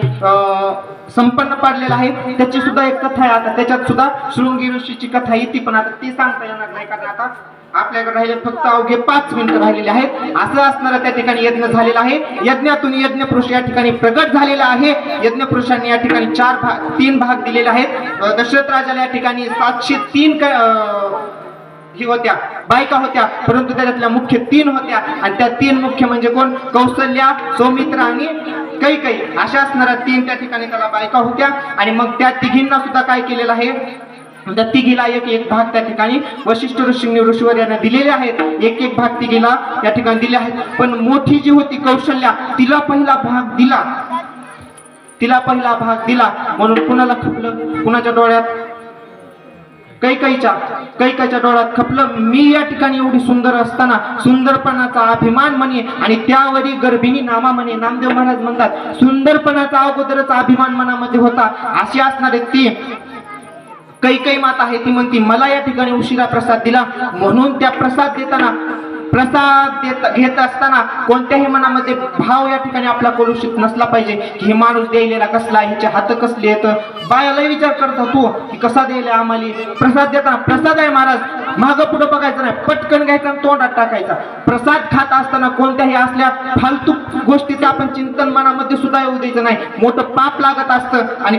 संपन्न पाडलेला आहे. त्याची सुद्धा एक कथा आहे. आता त्याच्यात सुद्धा शृंगी ऋषीची कथा येते पण आता ती सांगता येणार नाही कारण आता आपल्याकडे राहिले फक्त अवघे 5 मिनिटं राहिलेले आहेत. असं असणारा त्या ठिकाणी यज्ञ झालेला आहे. यज्ञातून यज्ञपुरुष या ठिकाणी प्रगट झालेला आहे. यज्ञपुरुषांनी या ठिकाणी 3 भाग दिलेले आहेत. दशरथ राजाला या ठिकाणी 703 ही होत्या बायका होत्या, परंतु त्याच्यातल्या मुख्य 3 होत्या आणि त्या 3 मुख्य म्हणजे कोण? कौसल्या, सौमित्र आणि कैकेयी अशा असणाऱ्या 3 त्या ठिकाणी त्याला बायका होत्या. आणि मग त्या तिघींना सुद्धा काय केलेलं आहे, त्या तिघीला एक भाग त्या ठिकाणी वशिष्ठ ऋषींनी ऋषीवर यांना दिलेले आहेत. एक भाग तिघीला या ठिकाणी दिले आहेत. पण मोठी जी होती कौशल्या तिला पहिला भाग दिला म्हणून कुणाला खपलं? कुणाच्या डोळ्यात? कैकेयीच्या डोळ्यात खपलं. मी या ठिकाणी एवढी सुंदर असताना सुंदरपणाचा अभिमान म्हणे आणि त्यावरी गर्भिणी नामा म्हणे. नामदेव महाराज म्हणतात सुंदरपणाचा अगोदरच अभिमान मनामध्ये होता. अशी असणारे ती कैकेयी माता आहे. ती म्हणती मला या ठिकाणी उशिरा प्रसाद दिला म्हणून त्या प्रसाद घेत असताना कोणत्याही मनामध्ये भाव या ठिकाणी आपला कलुषित नसला पाहिजे की हे माणूस द्यायलेला कसला आहे, ह्याचे हात कसले आहेत. बायाला विचार करत होतो की कसा द्यायला आम्हाला प्रसाद देताना. प्रसाद आहे महाराज, मागं पुढं बघायचं नाही, पटकन घ्यायचा आणि तोंडात टाकायचा. प्रसाद खात असताना कोणत्याही असल्या फालतू गोष्टीचं आपण चिंतन मनामध्ये सुद्धा येऊ द्यायचं नाही. मोठं पाप लागत असतं. आणि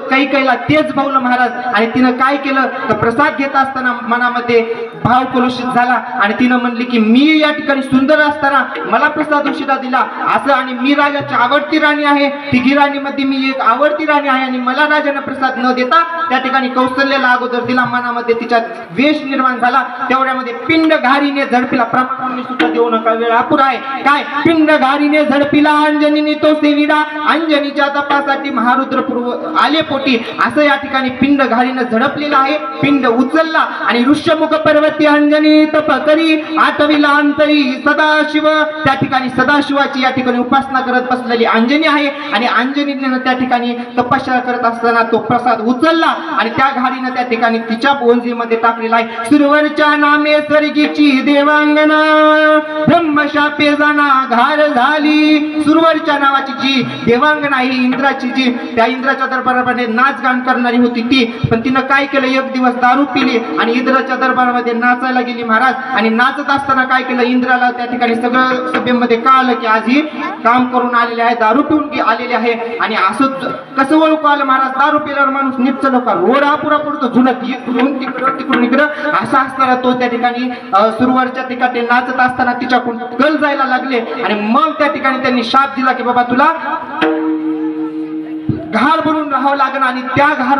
कैकेयीला तेच भावलं महाराज आणि तिनं काय केलं तर प्रसाद घेत असताना मनामध्ये भाव कलुषित झाला आणि तिनं म्हणली की मी या ठिकाणी सुंदर असताना मला प्रसाद उशिरा दिला असं. आणि मी राजाची आवडती राणी आहे, तिघी राणीमध्ये मी एक आवडती राणी आहे आणि मला राजाने प्रसाद न देता त्या ठिकाणी कौशल्याला अगोदर दिला. मनामध्ये तिच्या द्वेष निर्माण झाला. तेवढ्यामध्ये पिंड घारीने झडपिला. प्रमाण सुद्धा देऊ नका, वेळ अपुरा आहे. काय? पिंड घारीने झडपिला अंजनीने तो सेविडा. अंजनीच्या तपासाठी महारुद्र पूर्व आले पोटी असं या ठिकाणी पिंड घारीने झडपलेला आहे. पिंड उचलला आणि ऋष्यमुख पर्वती अंजनी तप करी आठविला अंतरी सदाशिव. त्या ठिकाणी सदाशिवाची या ठिकाणी उपासना करत बसलेली अंजनी आहे आणि अंजनीने त्या ठिकाणी तपश्चर्या करत असताना तो प्रसाद उचलला आणि त्या घारीनं त्या ठिकाणी तिच्या बोंजीमध्ये टाकलेला आहे. सुरवरच्या नामे स्वर्गीची देवांगना ब्रह्मशापे जाना घार झाली. सुरवरच्या नावाची जी देवांगना ही इंद्राची जी त्या इंद्राच्या दरबारामध्ये नाच गान करणारी होती ती. पण तिनं काय केलं, एक दिवस दारू पिली आणि इंद्राच्या दरबारामध्ये नाचायला गेली महाराज. आणि नाचत असताना काय केलं, इंद्राला त्या ठिकाणी सगळं सभेमध्ये कळलं की आज ही काम करून आलेले आहे, दारू पिऊन आलेले आहे. आणि असं कसं ओळखू आलं महाराज, दारू पिल्यावर माणूस नीट लोका रोड हा पुरा पडतो झुलत इकडून तिकडून इकडं असा असताना तो त्या ठिकाणी सुरवरच्या ठिकाणी नाचत असताना तिच्याकडून कल जायला लागले. आणि मग त्या ठिकाणी त्यांनी शाप दिला की बाबा तुला घार बनून राहावं लागेल आणि त्या घार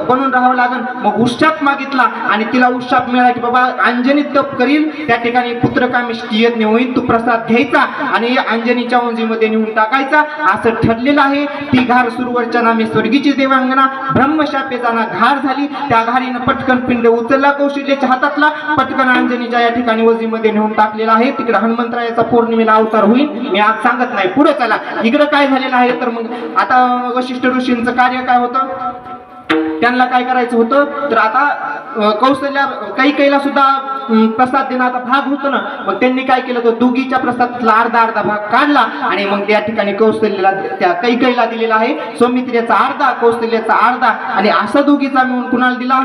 बनून राहावं लागेल. मग उशाप मागितला आणि तिला उशाप मिळाला की बाबा अंजनी तप करील त्या ठिकाणी पुत्रकामेष्टी यज्ञ होईल, तू प्रसाद घ्यायचा आणि अंजनीच्या उंजीमध्ये नेऊन टाकायचा असं ठरलेलं आहे. ती घार सुरवरच्या नामे स्वर्गीची देवांगना ब्रह्मशापे जाणा घार झाली. त्या घारीनं पटकन पिंड उचलला कौशल्याच्या हातातला, पटकन अंजनीच्या या ठिकाणी वजीमध्ये नेऊन टाकलेला आहे. तिकडे हनुमंतरायाचा पौर्णिमेला अवतार होईल, मी आज सांगत नाही. पुढे चला, इकडे काय झालेलं आहे तर मग आता वशिष्ठ ऋषींचं कार्य काय होतं, त्यांना काय करायचं होतं तर आता कौशल्या कैकेयीला सुद्धा प्रसाद देण्याचा भाग होतो ना. मग त्यांनी काय केलं तर दोघीच्या प्रसादातला अर्धा भाग काढला आणि मग त्या ठिकाणी कौशल्याला त्या कैकेयीला दिलेला आहे. सौमित्रीचा अर्धा, कौशल्याचा अर्धा आणि असा दोघीचा मिळून कुणाला दिला,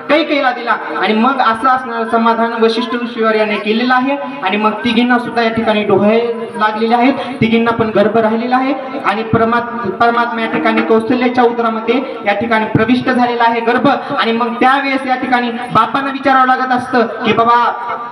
कैकेयीला दिला. आणि मग असं असणारं समाधान वशिष्ठ ऋषीवर याने केलेलं आहे. आणि मग तिघींना सुद्धा या ठिकाणी डोळे लागलेले आहेत, तिघींना पण गर्भ राहिलेला आहे आणि परमात्मा या ठिकाणी कौशल्याच्या उदरामध्ये या ठिकाणी प्रविष्ट झालेला आहे गर्भ. आणि मग त्यावेळेस या ठिकाणी बापांना विचारावं लागत असतं की बाबा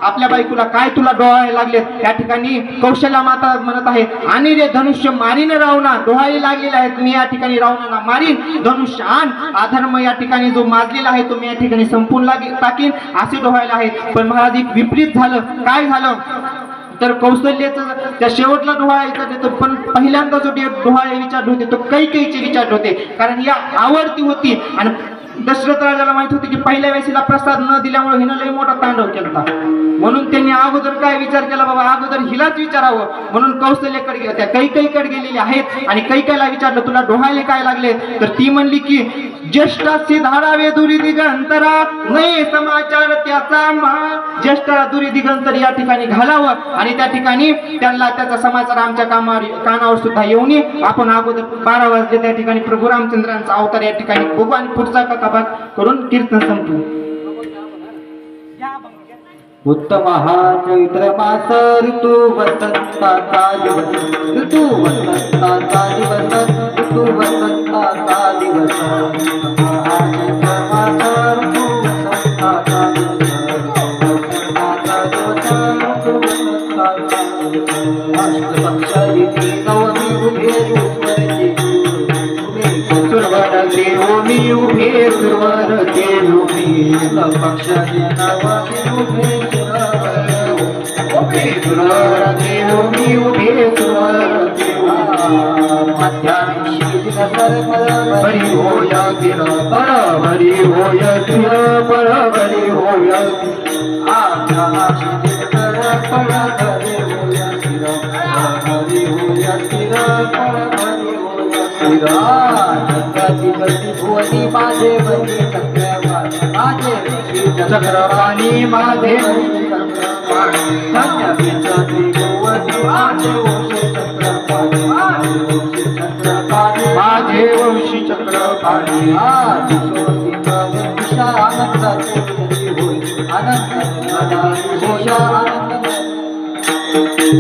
आपल्या बायकोला काय तुला डोहाळे लागले. या ठिकाणी कौशल्या माता म्हणत आहे आणि रे धनुष्य मारीन रावणा, डोहाळे लागलेले आहेत, मी या ठिकाणी रावणाला मारीन, धनुष्य आण, अधर्म या ठिकाणी जो माजलेला आहे तो मी या ठिकाणी संपून टाकीन असे डोहाळे आहेत. पण महाराज एक विपरीत झालं. काय झालं तर कौशल्याचं त्या शेवटला डोहाळ्याचा देतो, पण पहिल्यांदा जो डोहाळे विचारले होते तो कैकेयीचे विचारले होते, कारण या आवडती होती. आणि दशरथ राजाला माहित होते की पहिल्या वेळेला प्रसाद न दिल्यामुळे हिनं लय मोठा तांडव केला, म्हणून त्यांनी अगोदर काय विचार केला बाबा अगोदर हिलाच विचारावं. म्हणून कौशल्याकडे त्या कैकेयीकडे गेलेले आहेत आणि कैकेयीला विचारलं तुला डोहाळे काय लागले तर ती म्हणली की ज्येष्ठासी धारावे दुरी दिगंतरा, नाही समाचार त्याचा ज्येष्ठा दुरी दिगंतर या ठिकाणी घालावं आणि त्या ठिकाणी त्यांना त्याचा समाचार आमच्या कानावर सुद्धा येऊ नये. आपण अगोदर 12 वाजले त्या ठिकाणी प्रभू रामचंद्रांचा अवतार या ठिकाणी बघू आणि पुढचा कथाभाग करून कीर्तन संपू. उत्तम हा चैत्र मास ऋतू वसंताचा दिवस, ऋतू वसंताचा दिवस, ऋतू वसंताचा दिवस. हा चैत्र मास ऋतू वसंताचा दिवस, वसंताचा दिवस, ऋतू वसंताचा दिवस. अष्टपक्ष येती नवमी उभे सुरवरचे, सुरवर देव मी उभे सुरवर देव मी. पक्ष नवमी उभे सुरवर देव मी उभे सुरवर देव. मध्यानिशी बरी होय तिर बरी होय तिर बरी होय भुवनी माझे बनी चक्रवाणी माझे माझे वंशी चक्रपाणी.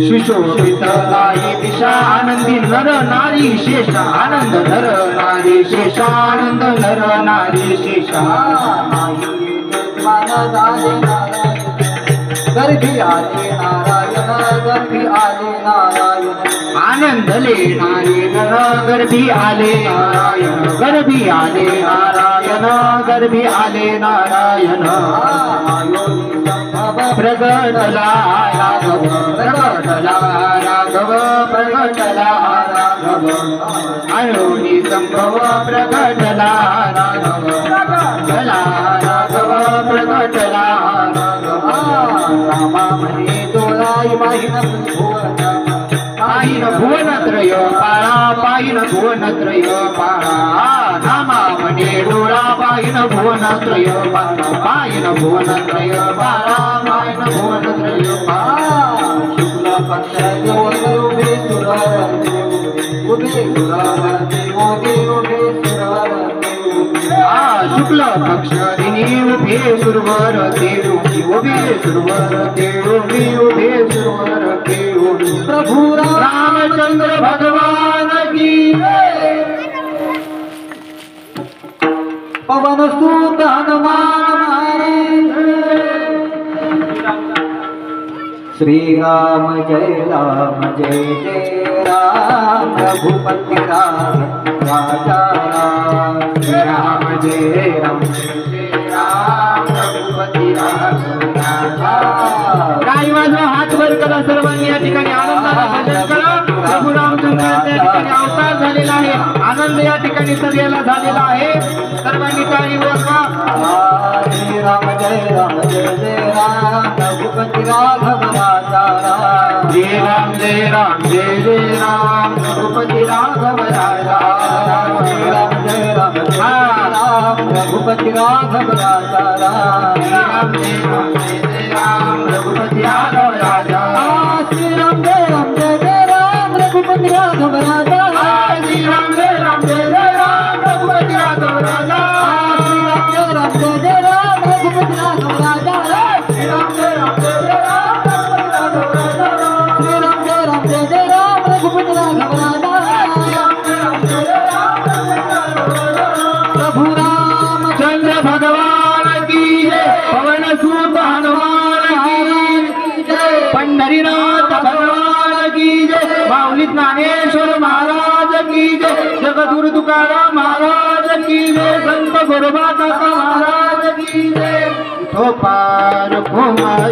सुशोभित लाई दिशा आनंदी नर नारी शेष आनंद नर नारी शेष आनंद नर नारी शेष. गर्भी आले नारायण, गर्भी आले नारायण, आनंदले नारायण, गर्भी आले नारायण, गर्भी आले नारायण, गर्भी आले नारायण. प्रगटला राघव, प्रगटला राघव, प्रगटला राघव, आयोनी संभव प्रगटला राघव, प्रगटला राघव, प्रगटला राघव. रामा म्हणे डोळाई पाहिन भुवनत्रय पाळा, पाहिन भुवनत्रय पाळा. रामा म्हणे डोळा पाहिन भुवनत्रय पाळा, पाहिन भुवनत्रय पाळा, पाहिन भुवनत्रय पाळा. शुक्ल पक्ष उभे सुरवर देव, उभे सुरवर देव, उभे सुरवर देव. शुक्ल पक्ष दिनी उभे सुरवर देव, उभे सुरवर देव, उभे सुरवर देव. प्रभु रामचंद्र भगवान की पवन सुत हनुमान श्री राम जय राम जय जय राम. रघुपति राम राजा जय राम रघुपती राघव राजा। काही वाजवा हात वर करा सर्वांनी या ठिकाणी आनंदाला भजन करा। प्रभू रामचंद्रांचा या ठिकाणी अवतार झालेला आहे, आनंद या ठिकाणी सगळ्याला झालेला आहे। सर्वांनी टाळी वाजवा। जय राम जय राम रघुपती राघव राजा। जय राम जय राम जय राम रघुपती राघव राजा। जय राम रघुपती राघव राजा। जय राम जय राम रघुपती राघव राजा। श्री राम जय राम रघुपती राघव राजा। श्री राम जय राम रघुपती राघव राजा। श्री राम जय राम रघुपती राघव राजा। श्री राम जय राम रघुपती राघव राजा। प्रभु चंद्र भगवान की जय, पवन सुत हनुमान की जय, पंढरीनाथ भगवान की जय, माऊली ज्ञानेश्वर महाराज की जय, जगद्गुरु तुकाराम महाराज की जय, संत गुरुबा काका महाराज की जय। विठो पार घुमाए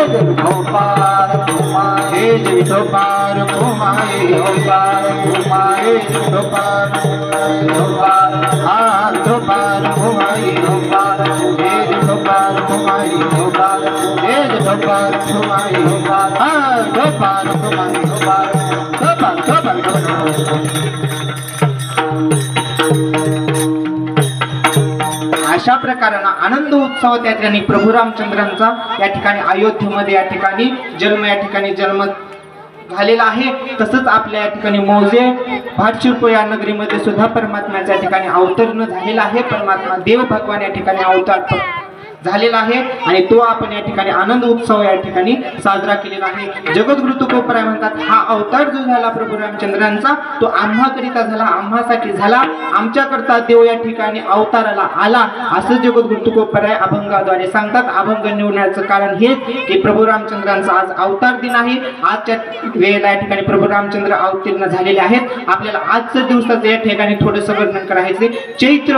विठो पार घुमाए विठो पार घुमाए विठो पार विठो पार घुमाए विठो पार घुमाए विठो पार घुमाए विठो पार अशा प्रकारानं आनंद उत्सव त्या ठिकाणी प्रभू रामचंद्रांचा या ठिकाणी अयोध्येमध्ये या ठिकाणी जन्म झालेला आहे। तसंच आपल्या या ठिकाणी मौजे भाटशिरपूर या नगरीमध्ये सुद्धा परमात्म्याच्या ठिकाणी अवतरण झालेला आहे। परमात्मा देव भगवान या ठिकाणी अवतार झालेला आहे आणि तो आपण या ठिकाणी आनंद उत्सव या ठिकाणी साजरा केलेला आहे। जगद्गुरु तुकोबराय म्हणतात, हा अवतार जो झाला प्रभू रामचंद्रांचा तो आम्हाकरिता झाला, आम्हासाठी झाला, आमच्याकरता देव या ठिकाणी अवताराला आला, असं जगद्गुरु तुकोबराय अभंगाद्वारे सांगतात। अभंग निवडण्याचं कारण हेच की प्रभू रामचंद्रांचा आज अवतार दिन आहे। आजच्या वेळेला या ठिकाणी प्रभू रामचंद्र अवतीर्ण झालेले आहेत। आपल्याला आजच्या दिवसाचं या ठिकाणी थोडंसं वर्णन करायचे। चैत्र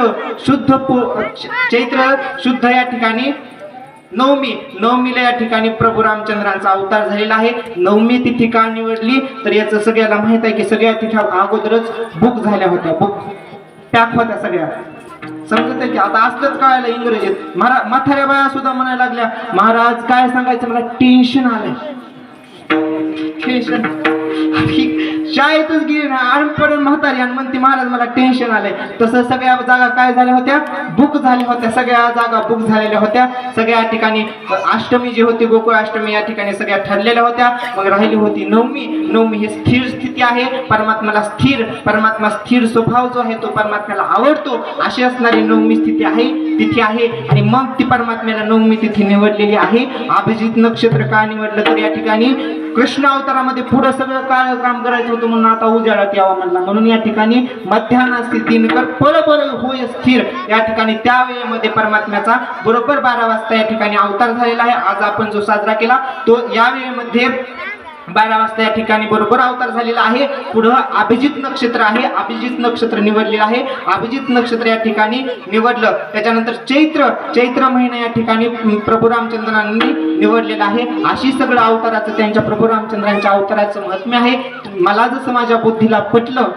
शुद्ध या ठिकाणी नवमीला या ठिकाणी प्रभू रामचंद्रांचा अवतार झालेला आहे। नवमी तिथी का निवडली तर याचं सगळ्याला माहित आहे की सगळ्या तिथी अगोदरच बुक झाल्या होत्या, बुक पॅक होत्या सगळ्या। समजत आहे की आता असलंच कळायला इंग्रजीत म्हाताऱ्या बाया सुद्धा म्हणायला लागल्या, महाराज काय सांगायचं मला टेन्शन आलंय, टेन्शन शाळेतच गेली ना आडपडून म्हातारी आणि म्हणते महाराज मला टेन्शन आलंय। तसं सगळ्या जागा काय झाल्या होत्या, बुक झाल्या होत्या, सगळ्या जागा बुक झालेल्या होत्या। सगळ्या ठिकाणी अष्टमी जी होती गोकुळ अष्टमी या ठिकाणी सगळ्या ठरलेल्या होत्या। मग राहिली होती नवमी ही स्थिर स्थिती आहे। परमात्मा स्थिर स्वभाव जो आहे तो परमात्म्याला आवडतो अशी असणारी नवमी तिथी आहे आणि मग ती परमात्म्याला नवमी तिथी निवडलेली आहे। अभिजित नक्षत्र का निवडलं तर या ठिकाणी कृष्ण अवतारामध्ये पुढं सगळं काय काम करायचं होतं म्हणून आता उजाळत यावा म्हणला, म्हणून या ठिकाणी मध्यान्ह दिनकर पळ होय स्थिर या ठिकाणी त्या वेळेमध्ये परमात्म्याचा बरोबर 12 वाजता या ठिकाणी अवतार झालेला आहे। आज आपण जो साजरा केला तो या वेळेमध्ये 12 वाजता या ठिकाणी बरोबर अवतार झालेला आहे। पुढं अभिजित नक्षत्र आहे, अभिजित नक्षत्र निवडलेलं आहे। अभिजित नक्षत्र या ठिकाणी निवडलं, त्याच्यानंतर चैत्र महिना या ठिकाणी प्रभू रामचंद्रांनी निवडलेला आहे। अशी सगळं अवताराचं त्यांच्या प्रभू रामचंद्रांच्या अवताराचं महात्म्य आहे। मला जसं माझ्या बुद्धीला पटलं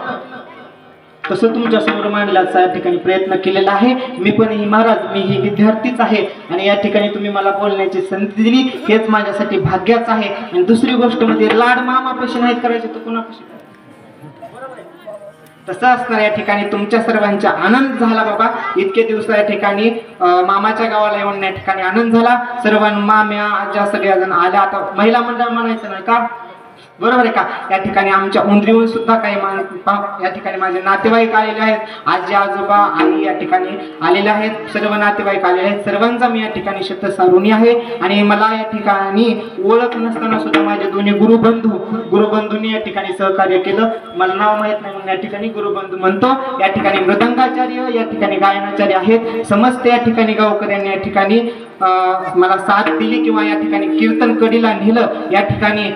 तसं तुमच्या समोर मांडण्याचा या ठिकाणी प्रयत्न केलेला आहे। मी पण महाराज मी ही विद्यार्थीच आहे आणि या ठिकाणी तुम्ही मला बोलण्याची संधी दिली हेच माझ्यासाठी भाग्याचं आहे। आणि दुसरी गोष्ट म्हणजे लाड मामापाशी नाहीत करायचे तर कुणापाशी तसं असणार या ठिकाणी तुमच्या सर्वांचा आनंद झाला बाबा। इतके दिवस या ठिकाणी मामाच्या गावाला येऊन या ठिकाणी आनंद झाला। सर्वांना माम्या आज्या सगळ्या जण आल्या। आता महिला मंडळ म्हणायचं नाही का, बरोबर आहे का। या ठिकाणी आमच्या उंदरीहून सुद्धा काही या ठिकाणी माझे नातेवाईक आलेले आहेत, आजी आजोबा आई या ठिकाणी आलेले आहेत, सर्व नातेवाईक आलेले आहेत। सर्वांचा मी या ठिकाणी शतश ऋणी आहे। आणि मला या ठिकाणी ओळख नसताना सुद्धा माझे दोन्ही गुरुबंधूंनी या ठिकाणी सहकार्य केलं। मला नाव माहित नाही म्हणून या ठिकाणी गुरुबंधू म्हणतो। या ठिकाणी मृदंगाचार्य या ठिकाणी गायनाचार्य आहेत। समस्त या ठिकाणी गावकऱ्यांनी या ठिकाणी मला साथ दिली किंवा या ठिकाणी कीर्तन कडीला नेलं। या ठिकाणी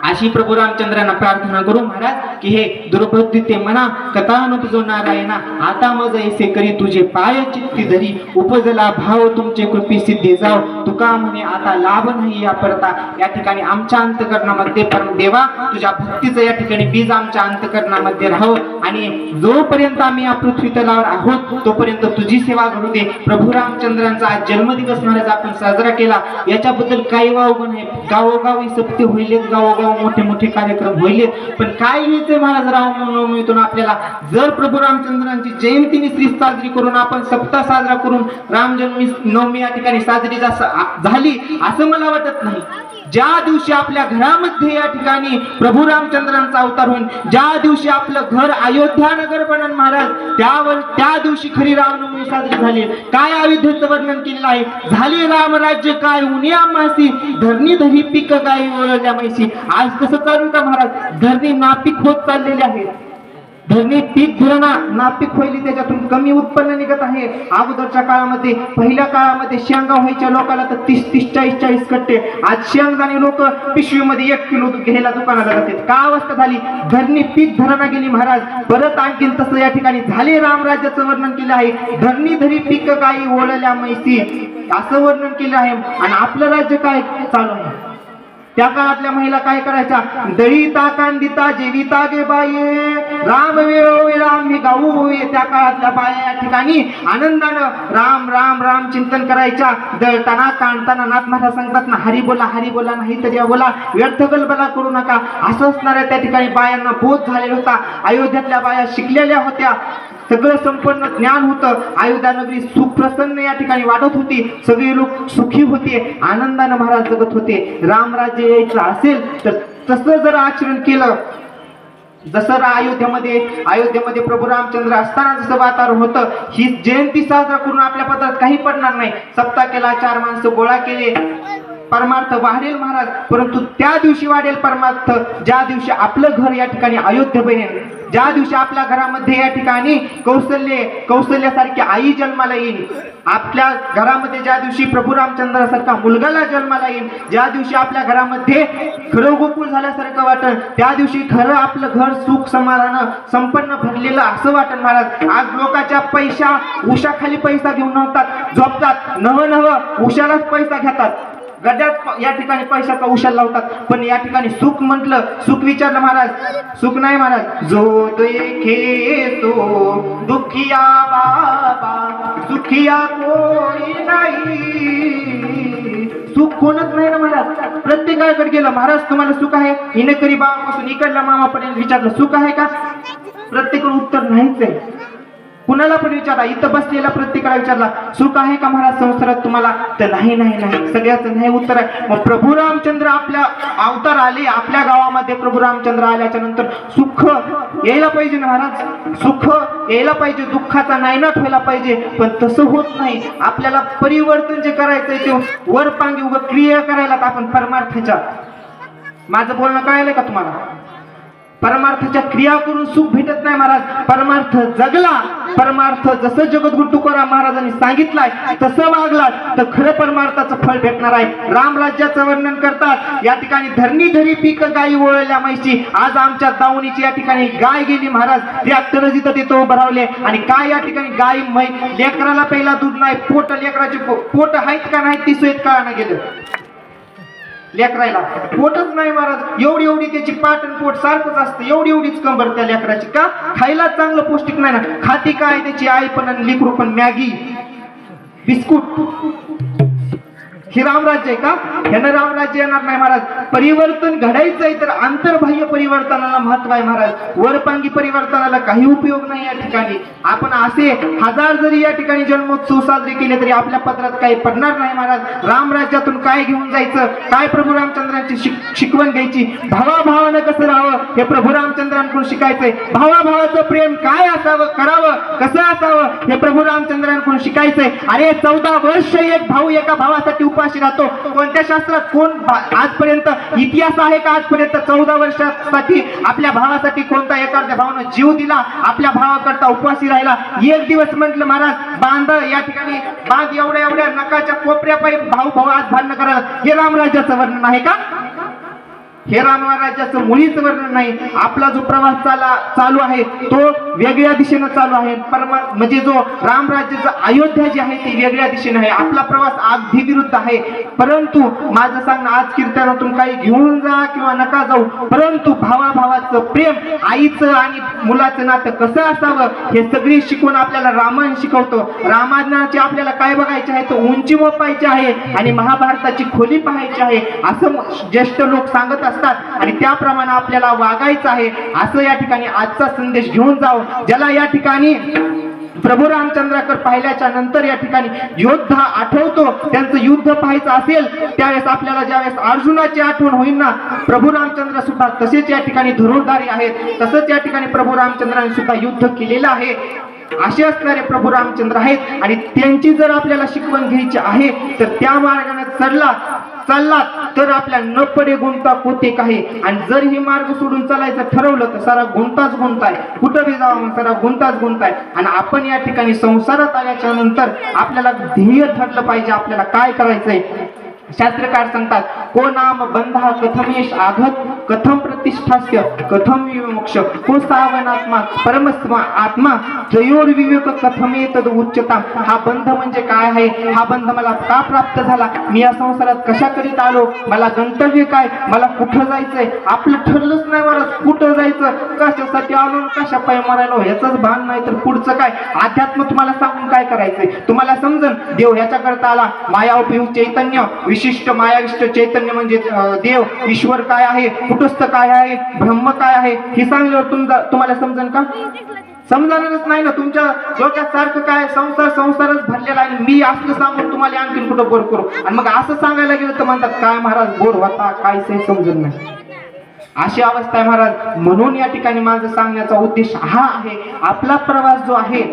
अशी प्रभू रामचंद्रांना प्रार्थना करू महाराज की हे दुर्बुद्धी ते मना कथानुपजो नारायणा आता मज ऐसे करी तुझे पाय चित्ती धरी उपजला भाव तुमचे कृपी सिद्धी जाव तुका म्हणे आता लाभ नाही या परता या ठिकाणी आमच्या अंतकरणामध्ये परम देवा तुझ्या भक्तीचं या ठिकाणी बीज आमच्या अंतकरणामध्ये राहावं आणि जोपर्यंत आम्ही या पृथ्वी तलावर आहोत तोपर्यंत तुझी सेवा घडू दे. प्रभू रामचंद्रांचा आज जन्मदिवस महाराज आपण साजरा केला याच्याबद्दल काही वावगं नाही. गावोगावी सप्ते होईलेत गावोगाव मोठे मोठे कार्यक्रम होईलेत पण काय घ्यायचंय महाराज रामनवमीतून आपल्याला जर प्रभू रामचंद्रांची जयंती निश्चित साजरी करून आपण सप्ताह साजरा करून राम जन्मनवमी या ठिकाणी साजरी झाली असं मला वाटत नाही. ज्या दिवशी आपल्या घरामध्ये या ठिकाणी प्रभू रामचंद्रांचा अवतार होऊन ज्या दिवशी आपलं घर अयोध्या नगर बनन महाराज त्या दिवशी खरी रामनवमी साजरी झाली. काय अयोध्येचं वर्णन केलेलं आहे. झाले रामराज्य काय उन्या मासी धरणी धरी पीक गाई ओळल्या मैसी. आज कसं चालू का महाराज धरणी नापीक होत चाललेली आहे. धरणी पीक धरणा नापीक व्हायली त्याच्यातून कमी उत्पन्न निघत आहे. अगोदरच्या काळामध्ये पहिल्या काळामध्ये शेंगा व्हायच्या लोकांना तर 30-30 40-40 कट्टे. आज शेंगदाणे लोक पिशवीमध्ये 1 किलो घ्यायला दुकानाला जातात. का अवस्था झाली धरणी पीक धरणा गेली महाराज. परत आणखीन तसं या ठिकाणी झाले रामराज्याचं वर्णन केलं आहे. धरणी धरी पीक गाई ओळल्या मैसी असं वर्णन केलं आहे. आणि आपलं राज्य काय चालू आहे. त्या काळातल्या महिला काय करायच्या दळीता कांदिता जेविता गे बाये राम राम मी गाऊ. त्या काळातल्या बाया या ठिकाणी आनंदानं राम राम राम चिंतन करायच्या. दळताना कांडताना नाथ महाराज सांगतात ना हरी बोला नाही तर या बोला व्यर्थ गलबला करू नका असं असणाऱ्या त्या ठिकाणी बायांना बोध झालेला होता. अयोध्यातल्या बाया शिकलेल्या होत्या. सगळं संपन्न ज्ञान होतं. अयोध्या नगरी सुप्रसन्न या ठिकाणी वाटत होती. सगळे लोक सुखी होते. आनंदानं महाराज जगत होते. रामराज्य यायचं असेल तर तसं जर आचरण केलं जसं अयोध्येमध्ये प्रभू रामचंद्र असताना जसं वातावरण होतं ही जयंती साजरा करून आपल्या पत्रात काही पडणार नाही. सप्ताह केला 4 माणसं गोळा केले परमार्थ वाढेल महाराज. परंतु त्या दिवशी वाढेल परमार्थ ज्या दिवशी आपलं घर या ठिकाणी अयोध्या बनेल. ज्या दिवशी आपल्या घरामध्ये या ठिकाणी कौशल्यासारखी आई जन्माला येईल. आपल्या घरामध्ये ज्या दिवशी प्रभू रामचंद्रासारखा मुलगाला जन्माला येईल. ज्या दिवशी आपल्या घरामध्ये खरं गोकुळ झाल्यासारखं वाटेल त्या दिवशी खरं आपलं घर सुख समाधान संपन्न भरलेलं असं वाटेल महाराज. आज लोकांच्या पैसा उशाखाली पैसा घेऊन नव्हतात झोपतात नव उशालाच पैसा घेतात. गड्यात या ठिकाणी पैशाचा उशाला लावतात. पण या ठिकाणी सुख म्हटलं सुख विचारलं महाराज सुख नाही महाराज. जो देखे तो दुखिया बाबा सुखिया कोई नाही. सुख कोणच नाही ना महाराज. प्रत्येकाकडे गेलं महाराज तुम्हाला सुख आहे. इनकरी बाबापासून इकडल्या मामापर्यंत विचारलं सुख आहे का. प्रत्येकाला उत्तर नाहीच आहे. कुणाला पण विचारला इथं बसलेला प्रत्येकाला विचारला सुख आहे का महाराज संसारात तुम्हाला तर नाही सगळ्याचं नाही उत्तर आहे. मग प्रभू रामचंद्र आपल्या अवतार आले आपल्या गावामध्ये. प्रभू रामचंद्र आल्याच्या नंतर सुख यायला पाहिजे ना महाराज. सुख यायला पाहिजे दुःखाचा नायनाट व्हायला पाहिजे. पण तसं होत नाही. आपल्याला परिवर्तन जे करायचंय ते वरपांगी उभं क्रिया करायला आपण परमार्थाच्या माझं बोलणं कळायलंय का तुम्हाला. परमार्थाच्या क्रिया करून सुख भेटत नाही महाराज. परमार्थ जगला परमार्थ जसं जगद्गुरु तुकाराम महाराजांनी सांगितलंय तसं वागला तर खरं परमार्थाचं फळ भेटणार आहे. रामराज्याचं वर्णन करतात या ठिकाणी धरणी धरी पीक गाई ओळल्या म्हैशी. आज आमच्या दावणीची या ठिकाणी गाय गेली महाराज. ट्रॅक्टर जिथं तिथं उभं रावले आणि काय या ठिकाणी गाय लेकराला पहिला दूध नाही. पोट लेकराचे पोट आहेत का नाही ती सोयत कळानं गेलं. लेकरायला पोटच नाही महाराज. एवढी त्याची पाटण पोट सारखंच असतं. एवढीच कंबर त्या लेकराची. का खायला चांगलं पौष्टिक नाही ना. खाती काय त्याची आई पण आणि लेकरू पण मॅगी बिस्कुट. हे रामराज्य आहे का. ह्यानं रामराज्य येणार नाही महाराज. परिवर्तन घडायचंय तर आंतरबाह्य परिवर्तनाला महत्व आहे महाराज. वरपांगी परिवर्तनाला काही उपयोग नाही. या ठिकाणी आपण असे 1000 जरी या ठिकाणी जन्मोत्सव साजरे केले तरी आपल्या पत्रात काही पडणार नाही महाराज. रामराज्यातून काय घेऊन जायचं काय प्रभू रामचंद्रांची शिकवण घ्यायची. भावाभावानं कसं राहावं हे प्रभू रामचंद्रांकडून शिकायचंय. भावाभावाचं प्रेम काय असावं करावं कसं असावं हे प्रभू रामचंद्रांकडून शिकायचंय. अरे 14 वर्ष एक भाऊ एका भावासाठी उपाशी राहतो. कोणत्या शास्त्रात कोण आजपर्यंत इतिहास आहे का आजपर्यंत 14 वर्षासाठी आपल्या भावासाठी कोणता एखाद्या भावानं जीव दिला आपल्या भावाकरता उपवासी राहिला. एक दिवस म्हटलं महाराज बांध या ठिकाणी बांध एवढ्या नकाच्या कोपऱ्यापायी भाऊ आज भांडण करायला. हे रामराज्याचं वर्णन आहे का. हे रामराज्याचं मुळीच वर्णन नाही. आपला जो प्रवास चालू आहे तो वेगळ्या दिशेनं चालू आहे. म्हणजे जो रामराज्याचं अयोध्या जी आहे ती वेगळ्या दिशेने आहे. आपला प्रवास अगदी विरुद्ध आहे. परंतु माझं सांगणं, आज कीर्तनातून काही घेऊन जा किंवा नका जाऊ, परंतु भावाभावाचं प्रेम, आईचं आणि मुलाचं नातं कसं असावं हे सगळी शिकवण आपल्याला रामायण शिकवतो. रामायणाची आपल्याला काय बघायचे आहे तर उंची मोपायची आहे आणि महाभारताची खोली पाहायची आहे असं ज्येष्ठ लोक सांगत असतात आणि त्याप्रमाणे आपल्याला वागायचं आहे असं या ठिकाणी आजचा संदेश घेऊन जाऊ. ज्याला या ठिकाणी प्रभू रामचंद्राकडे पाहिल्याच्या नंतर या ठिकाणी योद्धा आठवतो, त्यांचं युद्ध पाहायचं असेल त्यावेळेस आपल्याला ज्यावेळेस अर्जुनाची आठवण होईल ना, प्रभू रामचंद्र सुद्धा तसेच या ठिकाणी धनुर्धारी आहेत. तसंच या ठिकाणी प्रभू रामचंद्राने सुद्धा युद्ध केलेलं आहे. असे असणारे प्रभू रामचंद्र आहेत आणि त्यांची जर आपल्याला शिकवण घ्यायची आहे तर त्या मार्गाने चाललात तर आपल्या न पडे गुंता कोते काही. आणि जर ही मार्ग सोडून चालायचं ठरवलं तर सारा गुंताच गुंताय. कुठं बी जावं मग सारा गुंताच गुंताय. आणि आपण या ठिकाणी संसारात आल्याच्या नंतर आपल्याला ध्येय ठरलं पाहिजे आपल्याला काय करायचंय. शास्त्रकार सांगतात, को नाम बंधा कथमेश आघत कथम प्रतिष्ठास्य कथम विमोक्ष को सावनात्मा परमस्मा आत्मा त्रयोर विवेक कथमे तद उच्चता. हा बंध म्हणजे काय आहे, हा बंध मला का प्राप्त झाला, मी या संसारात कशा करीत आलो, मला गंतव्य काय, मला कुठं जायचंय, आपलं ठरलंच नाही मला कुठं जायचं, कशासाठी आलो कशा पाय मारायला ह्याचंच भान नाही तर पुढचं काय. अध्यात्म तुम्हाला सांगून काय करायचंय, तुम्हाला समजन देव ह्याच्याकरता आला. माया उपयोग चैतन्य विशिष्ट मायाविष्ट चैतन्य म्हणजे देव ईश्वर काय आहे, कुटस्थ काय आहे, ब्रह्म काय आहे हे सांगल्यावर तुम्हाला समजन का, समजणारच नाही ना. तुमच्या डोक्यात सारखं काय संसारच भरलेला आहे. मी असं सांगून तुम्हाला आणखीन कुठं बोर करू आणि मग असं सांगायला गेलं तर म्हणतात काय महाराज बोर होता काय समजत नाही. अशी अवस्था आहे महाराज. म्हणून या ठिकाणी माझं सांगण्याचा उद्देश हा आहे, आपला प्रवास जो आहे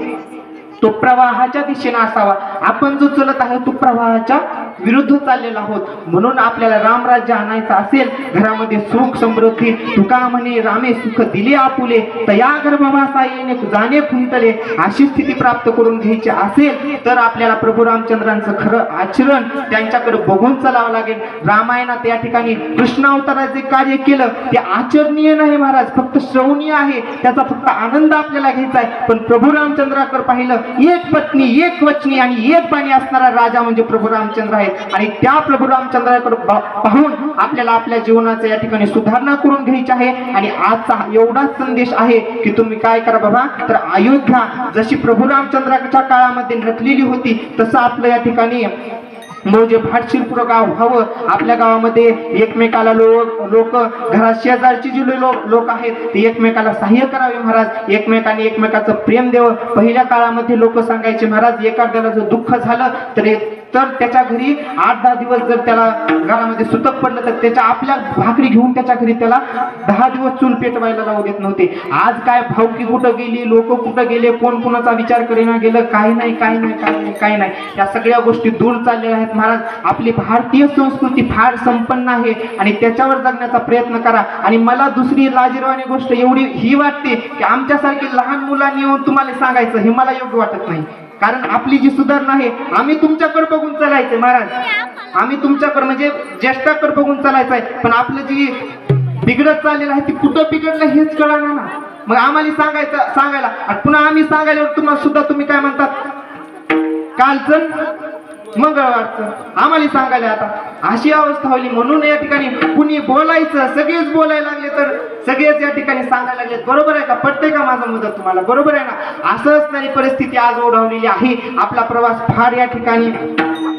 तो प्रवाहाच्या दिशेने असावा. आपण जो चलत आहे तो प्रवाहाच्या विरुद्ध चाललेला आहोत. म्हणून आपल्याला रामराज्य आणायचं असेल, घरामध्ये सुख समृद्धी, तुका म्हणे रामे सुख दिले आपुले तया गर्भवासा येणे जाणे खुंटले, अशी स्थिती प्राप्त करून घ्यायची असेल तर आपल्याला प्रभू रामचंद्रांचं खरं आचरण त्यांच्याकडे बघून चालावं लागेल. रामायणात या ठिकाणी कृष्ण अवतारात जे कार्य केलं ते आचरणीय नाही महाराज, फक्त श्रवणीय आहे, त्याचा फक्त आनंद आपल्याला घ्यायचा आहे. पण प्रभू रामचंद्राकडे पाहिलं, एक पत्नी एक वचनी आणि एक बाणी असणारा राजा म्हणजे प्रभू रामचंद्र आहे. आणि त्या प्रभू रामचंद्राकडे पाहून आपल्याला आपल्या जीवनाचं या ठिकाणी सुधारणा करून घ्यायची आहे. आणि आजचा एवढाच संदेश आहे की तुम्ही काय करा बाबा, तर अयोध्या जशी प्रभू रामचंद्राच्या काळामध्ये रचलेली होती तसं आपलं या ठिकाणी म्हणजे भाटशिरपूर गाव व्हावं. आपल्या गावामध्ये एकमेकाला लोक घरात शेजारची जी लोक आहेत ते एकमेकाला सहाय्य करावे महाराज, एकमेकाने एकमेकाचं प्रेम द्यावं. पहिल्या काळामध्ये लोक सांगायचे महाराज, एखाद्याला जर दुःख झालं तर त्याच्या घरी 8-10 दिवस जर त्याला घरामध्ये सुतक पडलं तर त्याच्या आपल्या भाकरी घेऊन त्याच्या घरी त्याला 10 दिवस चूल पेटवायला लावू देत नव्हते. आज काय भावकी कुठं गेली, लोक कुठं गेले, कोण कुणाचा विचार करेना गेलं, काही नाही. या सगळ्या गोष्टी दूर चाललेल्या आहेत महाराज. आपली भारतीय संस्कृती फार संपन्न आहे आणि त्याच्यावर जगण्याचा प्रयत्न करा. आणि मला दुसरी लाजिरवाणी गोष्ट एवढी ही वाटते की आमच्यासारखी लहान मुलांनी येऊन तुम्हाला सांगायचं हे मला योग्य वाटत नाही. कारण आपली जी सुधारणा आहे, आम्ही तुमच्याकडे बघून चालायचंय महाराज, आम्ही तुमच्याकडे म्हणजे ज्येष्ठाकडे बघून चालायचंय. पण आपलं जी बिघडत चाललेलं आहे ती कुठं बिघडलं हेच कळणार ना. मग आम्हाला सांगायला आणि पुन्हा आम्ही सांगायला तुम्हाला सुद्धा तुम्ही काय म्हणतात कालचं मंगळवारचं आम्हाला सांगायला आता अशी अवस्था होली. म्हणून या ठिकाणी कुणी बोलायचं, सगळेच बोलायला लागले तर सगळेच या ठिकाणी सांगायला लागले. बरोबर आहे का, पटतंय का माझं मदत तुम्हाला, बरोबर आहे ना. असं असणारी परिस्थिती आज ओढवलेली आहे. आपला प्रवास फार या ठिकाणी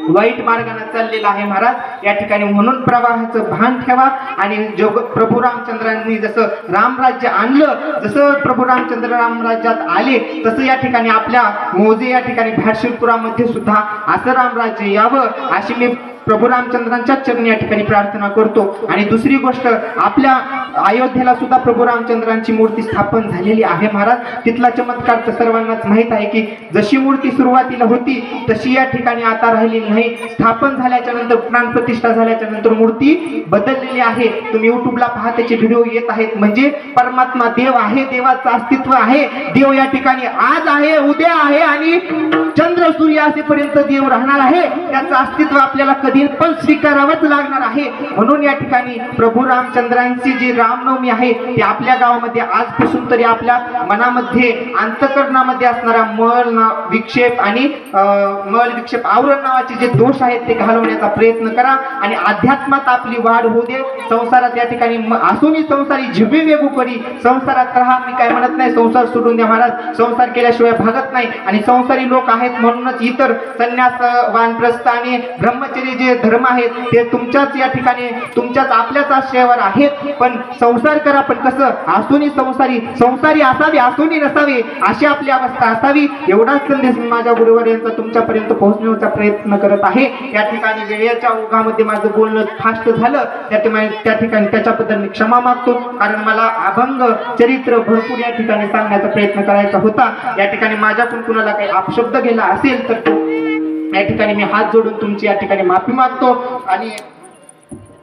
वाईट मार्गाने चाललेला आहे महाराज या ठिकाणी. म्हणून प्रवाहाचं भान ठेवा. आणि प्रभू रामचंद्रांनी जसं रामराज्य आणलं, जसं प्रभू रामचंद्र रामराज्यात आले तसं या ठिकाणी आपल्या मौजे या ठिकाणी भाटशिरपुरामध्ये सुद्धा असं रामराज्य यावं अशी मी प्रभू रामचंद्रांच्या चरणी या ठिकाणी प्रार्थना करतो. आणि दुसरी गोष्ट, आपल्या अयोध्येला सुद्धा प्रभू रामचंद्रांची मूर्ती स्थापन झालेली आहे महाराज. तिथला चमत्कार तर सर्वांनाच माहीत आहे की जशी मूर्ती सुरुवातीला होती तशी या ठिकाणी आता राहिलेली नाही. स्थापन झाल्याच्या नंतर, प्राणप्रतिष्ठा झाल्याच्या नंतर मूर्ती बदललेली आहे. तुम्ही युट्यूबला पहा, त्याचे व्हिडिओ येत आहेत. म्हणजे परमात्मा देव आहे, देवाचं अस्तित्व आहे. देव या ठिकाणी आज आहे, उद्या आहे आणि चंद्र सूर्य असेपर्यंत देव राहणार आहे. त्याचं अस्तित्व आपल्याला कालावधीत पण स्वीकारावंच लागणार आहे. म्हणून या ठिकाणी प्रभू रामचंद्रांची जी रामनवमी आहे ती आपल्या गावामध्ये आजपासून तरी आपल्या मनामध्ये अंतःकरणामध्ये असणारा विक्षेप आणि विक्षेप आवरण नावाचे जे दोष आहेत ते घालवण्याचा प्रयत्न करा आणि अध्यात्मात आपली वाढ होऊ दे. संसारात या ठिकाणी असूनही संसारी जिव्हे वेगू करी संसारात राहा. मी काय म्हणत नाही संसार सोडून द्या महाराज, संसार केल्याशिवाय भागत नाही. आणि संसारी लोक आहेत म्हणूनच इतर संन्यास वानप्रस्थ आणि ब्रह्मचर्य जे धर्म आहेत ते तुमच्याच या ठिकाणी तुमच्याच आपल्याच आश्रयावर आहेत. पण संसार करा, पण कसं असूनही संसारी असावी असूनही नसावे अशी आपली अवस्था असावी. एवढाच संदेश मी माझ्या गुरुवर्यांचा तुमच्यापर्यंत पोहोचण्याचा प्रयत्न करत आहे. या ठिकाणी वेळेच्या ओघामध्ये माझं बोलणं फास्ट झालं त्या ठिकाणी त्याच्याबद्दल मी क्षमा मागतो. कारण मला अभंग चरित्र भरपूर या ठिकाणी सांगण्याचा प्रयत्न करायचा होता. या ठिकाणी माझ्याकडून कुणाला काही अपशब्द गेला असेल तर या ठिकाणी मी हात जोडून तुमची या ठिकाणी माफी मागतो. आणि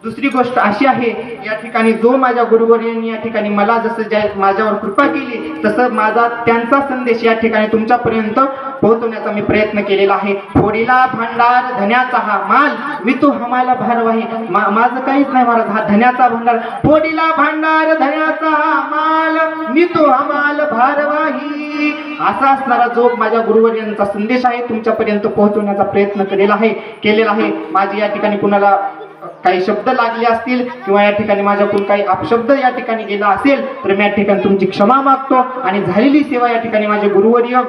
दुसरी गोष्ट अशी आहे, या ठिकाणी जो माझ्या गुरुवर्यांनी या ठिकाणी मला जसं माझ्यावर कृपा केली तसं माझा त्यांचा संदेश या ठिकाणी तुमच्यापर्यंत पोहोचवण्याचा मी प्रयत्न केलेला आहे. फोडीला भांडार धन्याचा हा माल, मी तो हमाला भारवाही. माझं काहीच नाही महाराज, हा धन्याचा भांडार. फोडीला भांडार धन्याचा हा माल, मी तो हमाल भारवाही. असा असणारा जो माझ्या गुरुवर्यांचा संदेश आहे तुमच्यापर्यंत पोहोचवण्याचा प्रयत्न केलेला आहे. माझी या ठिकाणी कुणाला काही शब्द लागले असतील किंवा या ठिकाणी माझ्याकडून काही अपशब्द या ठिकाणी गेला असेल तर मी या ठिकाणी तुमची क्षमा मागतो. आणि झालेली सेवा या ठिकाणी माझे गुरुवर्य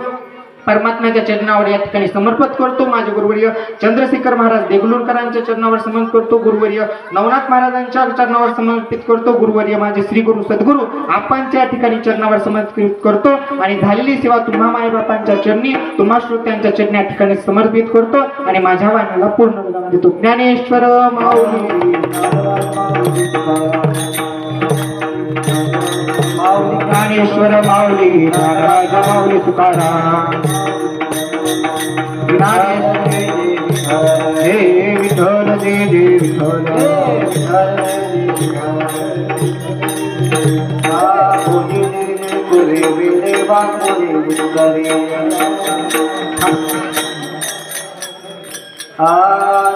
परमात्म्याच्या चरणावर या ठिकाणी समर्पित करतो. माझे गुरुवर्य चंद्रशेखर महाराज देगलूरकरांच्या चरणावर समर्पित करतो. गुरुवर्य नवनाथ महाराजांच्या चरणावर समर्पित करतो. गुरुवर्य माझे श्री गुरु सद्गुरू आपणच्या या ठिकाणी चरणावर समर्पित करतो. आणि झालेली सेवा तुम्हा मायबापांच्या चरणी तुम्हा श्रोत्यांच्या चरणी या ठिकाणी समर्पित करतो आणि माझ्या वाण्याला पूर्ण विराम देतो. ज्ञानेश्वर माऊली ज्ञानेश्वर माऊली नारायण माऊली तुकाराम हे विठ्ठल जय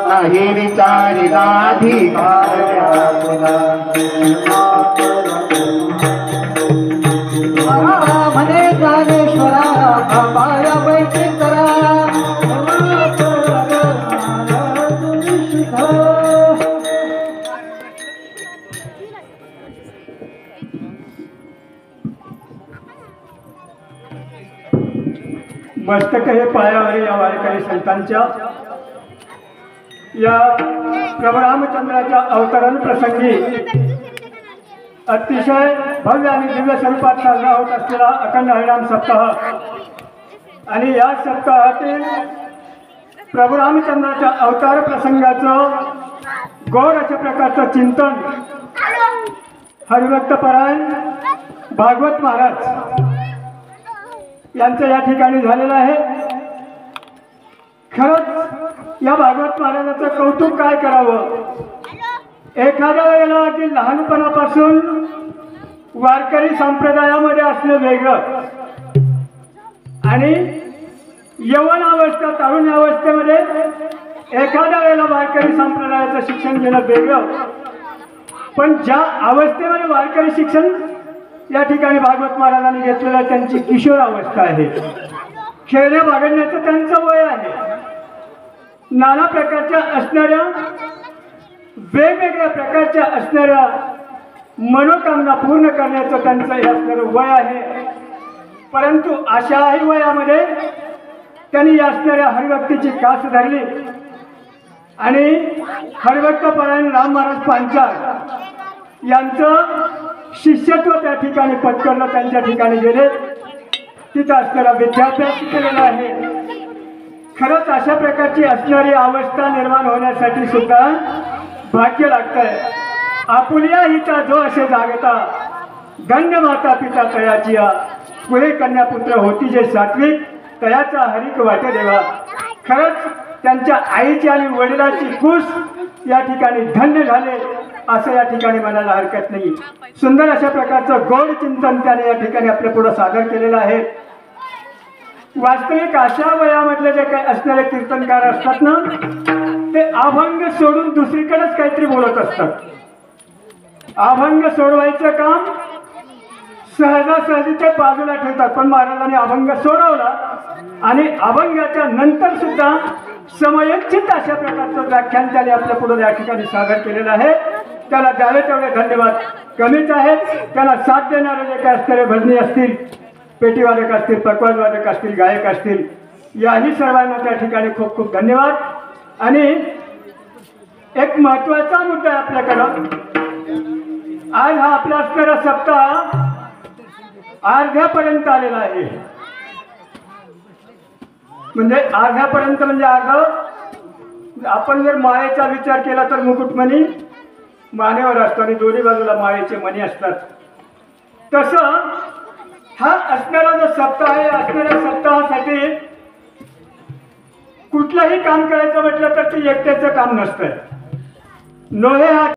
नाही विचारी अधिकार म्हणे ज्ञानेश्वरा माया बैठे करा. मस्तक हे पायावर या वारकरी संतांच्या या प्रभू रामचंद्राच्या अवतरण प्रसंगी अतिशय भव्य आणि दिव्य स्वरूपात साजरा होत असलेला अखंड हरिनाम सप्ताह आणि या सप्ताहातील प्रभू रामचंद्राच्या अवतार प्रसंगाचं गोड अशा प्रकारचं चिंतन हरिभक्तपरायण भागवत महाराज यांचं या ठिकाणी झालेलं आहे. खरंच या भागवत महाराजाचं कौतुक काय करावं. एखाद्या वेळेला अगदी लहानपणापासून वारकरी संप्रदायामध्ये असणं वेगळं आणि यवन अवस्था तरुण अवस्थेमध्ये एखाद्या वेळेला वारकरी संप्रदायाचं शिक्षण घेणं वेगळं. पण ज्या अवस्थेमध्ये वारकरी शिक्षण या ठिकाणी भागवत महाराजांनी घेतलेलं त्यांची किशोर अवस्था आहे. खेळण्या बागडण्याचं त्यांचं वय आहे. नाना प्रकारच्या असणाऱ्या वेगवेगळ्या प्रकारच्या असणाऱ्या मनोकामना पूर्ण करण्याचं त्यांचं हे असणारं वय आहे. परंतु अशाही वयामध्ये त्यांनी असणाऱ्या हरिभक्तीची कास धरली आणि हरिभक्तपरायण राम महाराज पांचाळ यांचं शिष्यत्व त्या ठिकाणी पत्करलं. त्यांच्या ठिकाणी गेले, तिथं असणारा विद्याभ्यास केलेला आहे. खरंच अशा प्रकारची असणारी अवस्था निर्माण होण्यासाठी सुद्धा भाग्य लागतंय. आपुलिया हिचा जो असे जागता धन्य माता पिता तयाची पुढे कन्यापुत्र होती जे सात्विक तयाचा हरिक वाटे देवा. खरंच त्यांच्या आईची आणि वडिलांची कुस या ठिकाणी धन्य झाले असं या ठिकाणी म्हणायला हरकत नाही. सुंदर अशा प्रकारचं गोड चिंतन त्याने या ठिकाणी आपल्या पुढे सादर केलेलं आहे. वास्तविक अशा वयामधले जे काही असणारे कीर्तनकार असतात ना ते अभंग सोडून दुसरीकडेच काहीतरी बोलत असतात. अभंग सोडवायचं काम सहजासहजी ते बाजूला ठेवतात, पण महाराजांनी अभंग सोडवला आणि अभंगाच्या नंतर सुद्धा समयोचित अशा प्रकारचं व्याख्यान त्याने आपल्या पुढे या ठिकाणी सादर केलेलं आहे. त्याला द्यावे तेवढे धन्यवाद कमीच आहेत. त्याला साथ देणारे जे काय असणारे भजनी असतील, पेटीवादक असतील, पकवाजवादक असतील, गायक असतील, याही सर्वांना त्या ठिकाणी खूप खूप धन्यवाद. आणि एक महत्वाचा मुद्दा आहे आपल्याकडं. आज हा आपला असणारा सप्ताह अर्ध्यापर्यंत आलेला आहे. म्हणजे अर्ध्यापर्यंत म्हणजे अर्ध, आपण जर माळेचा विचार केला तर मुकुटमणी मानेवर असतो आणि दोन्ही बाजूला माळेचे मणी असतात. तसं हा असणारा जो सप्ताह आहे, असणाऱ्या सप्ताहासाठी कुठलंही काम करायचं म्हटलं तर ते एकट्याचं काम नसतं. नोहे हा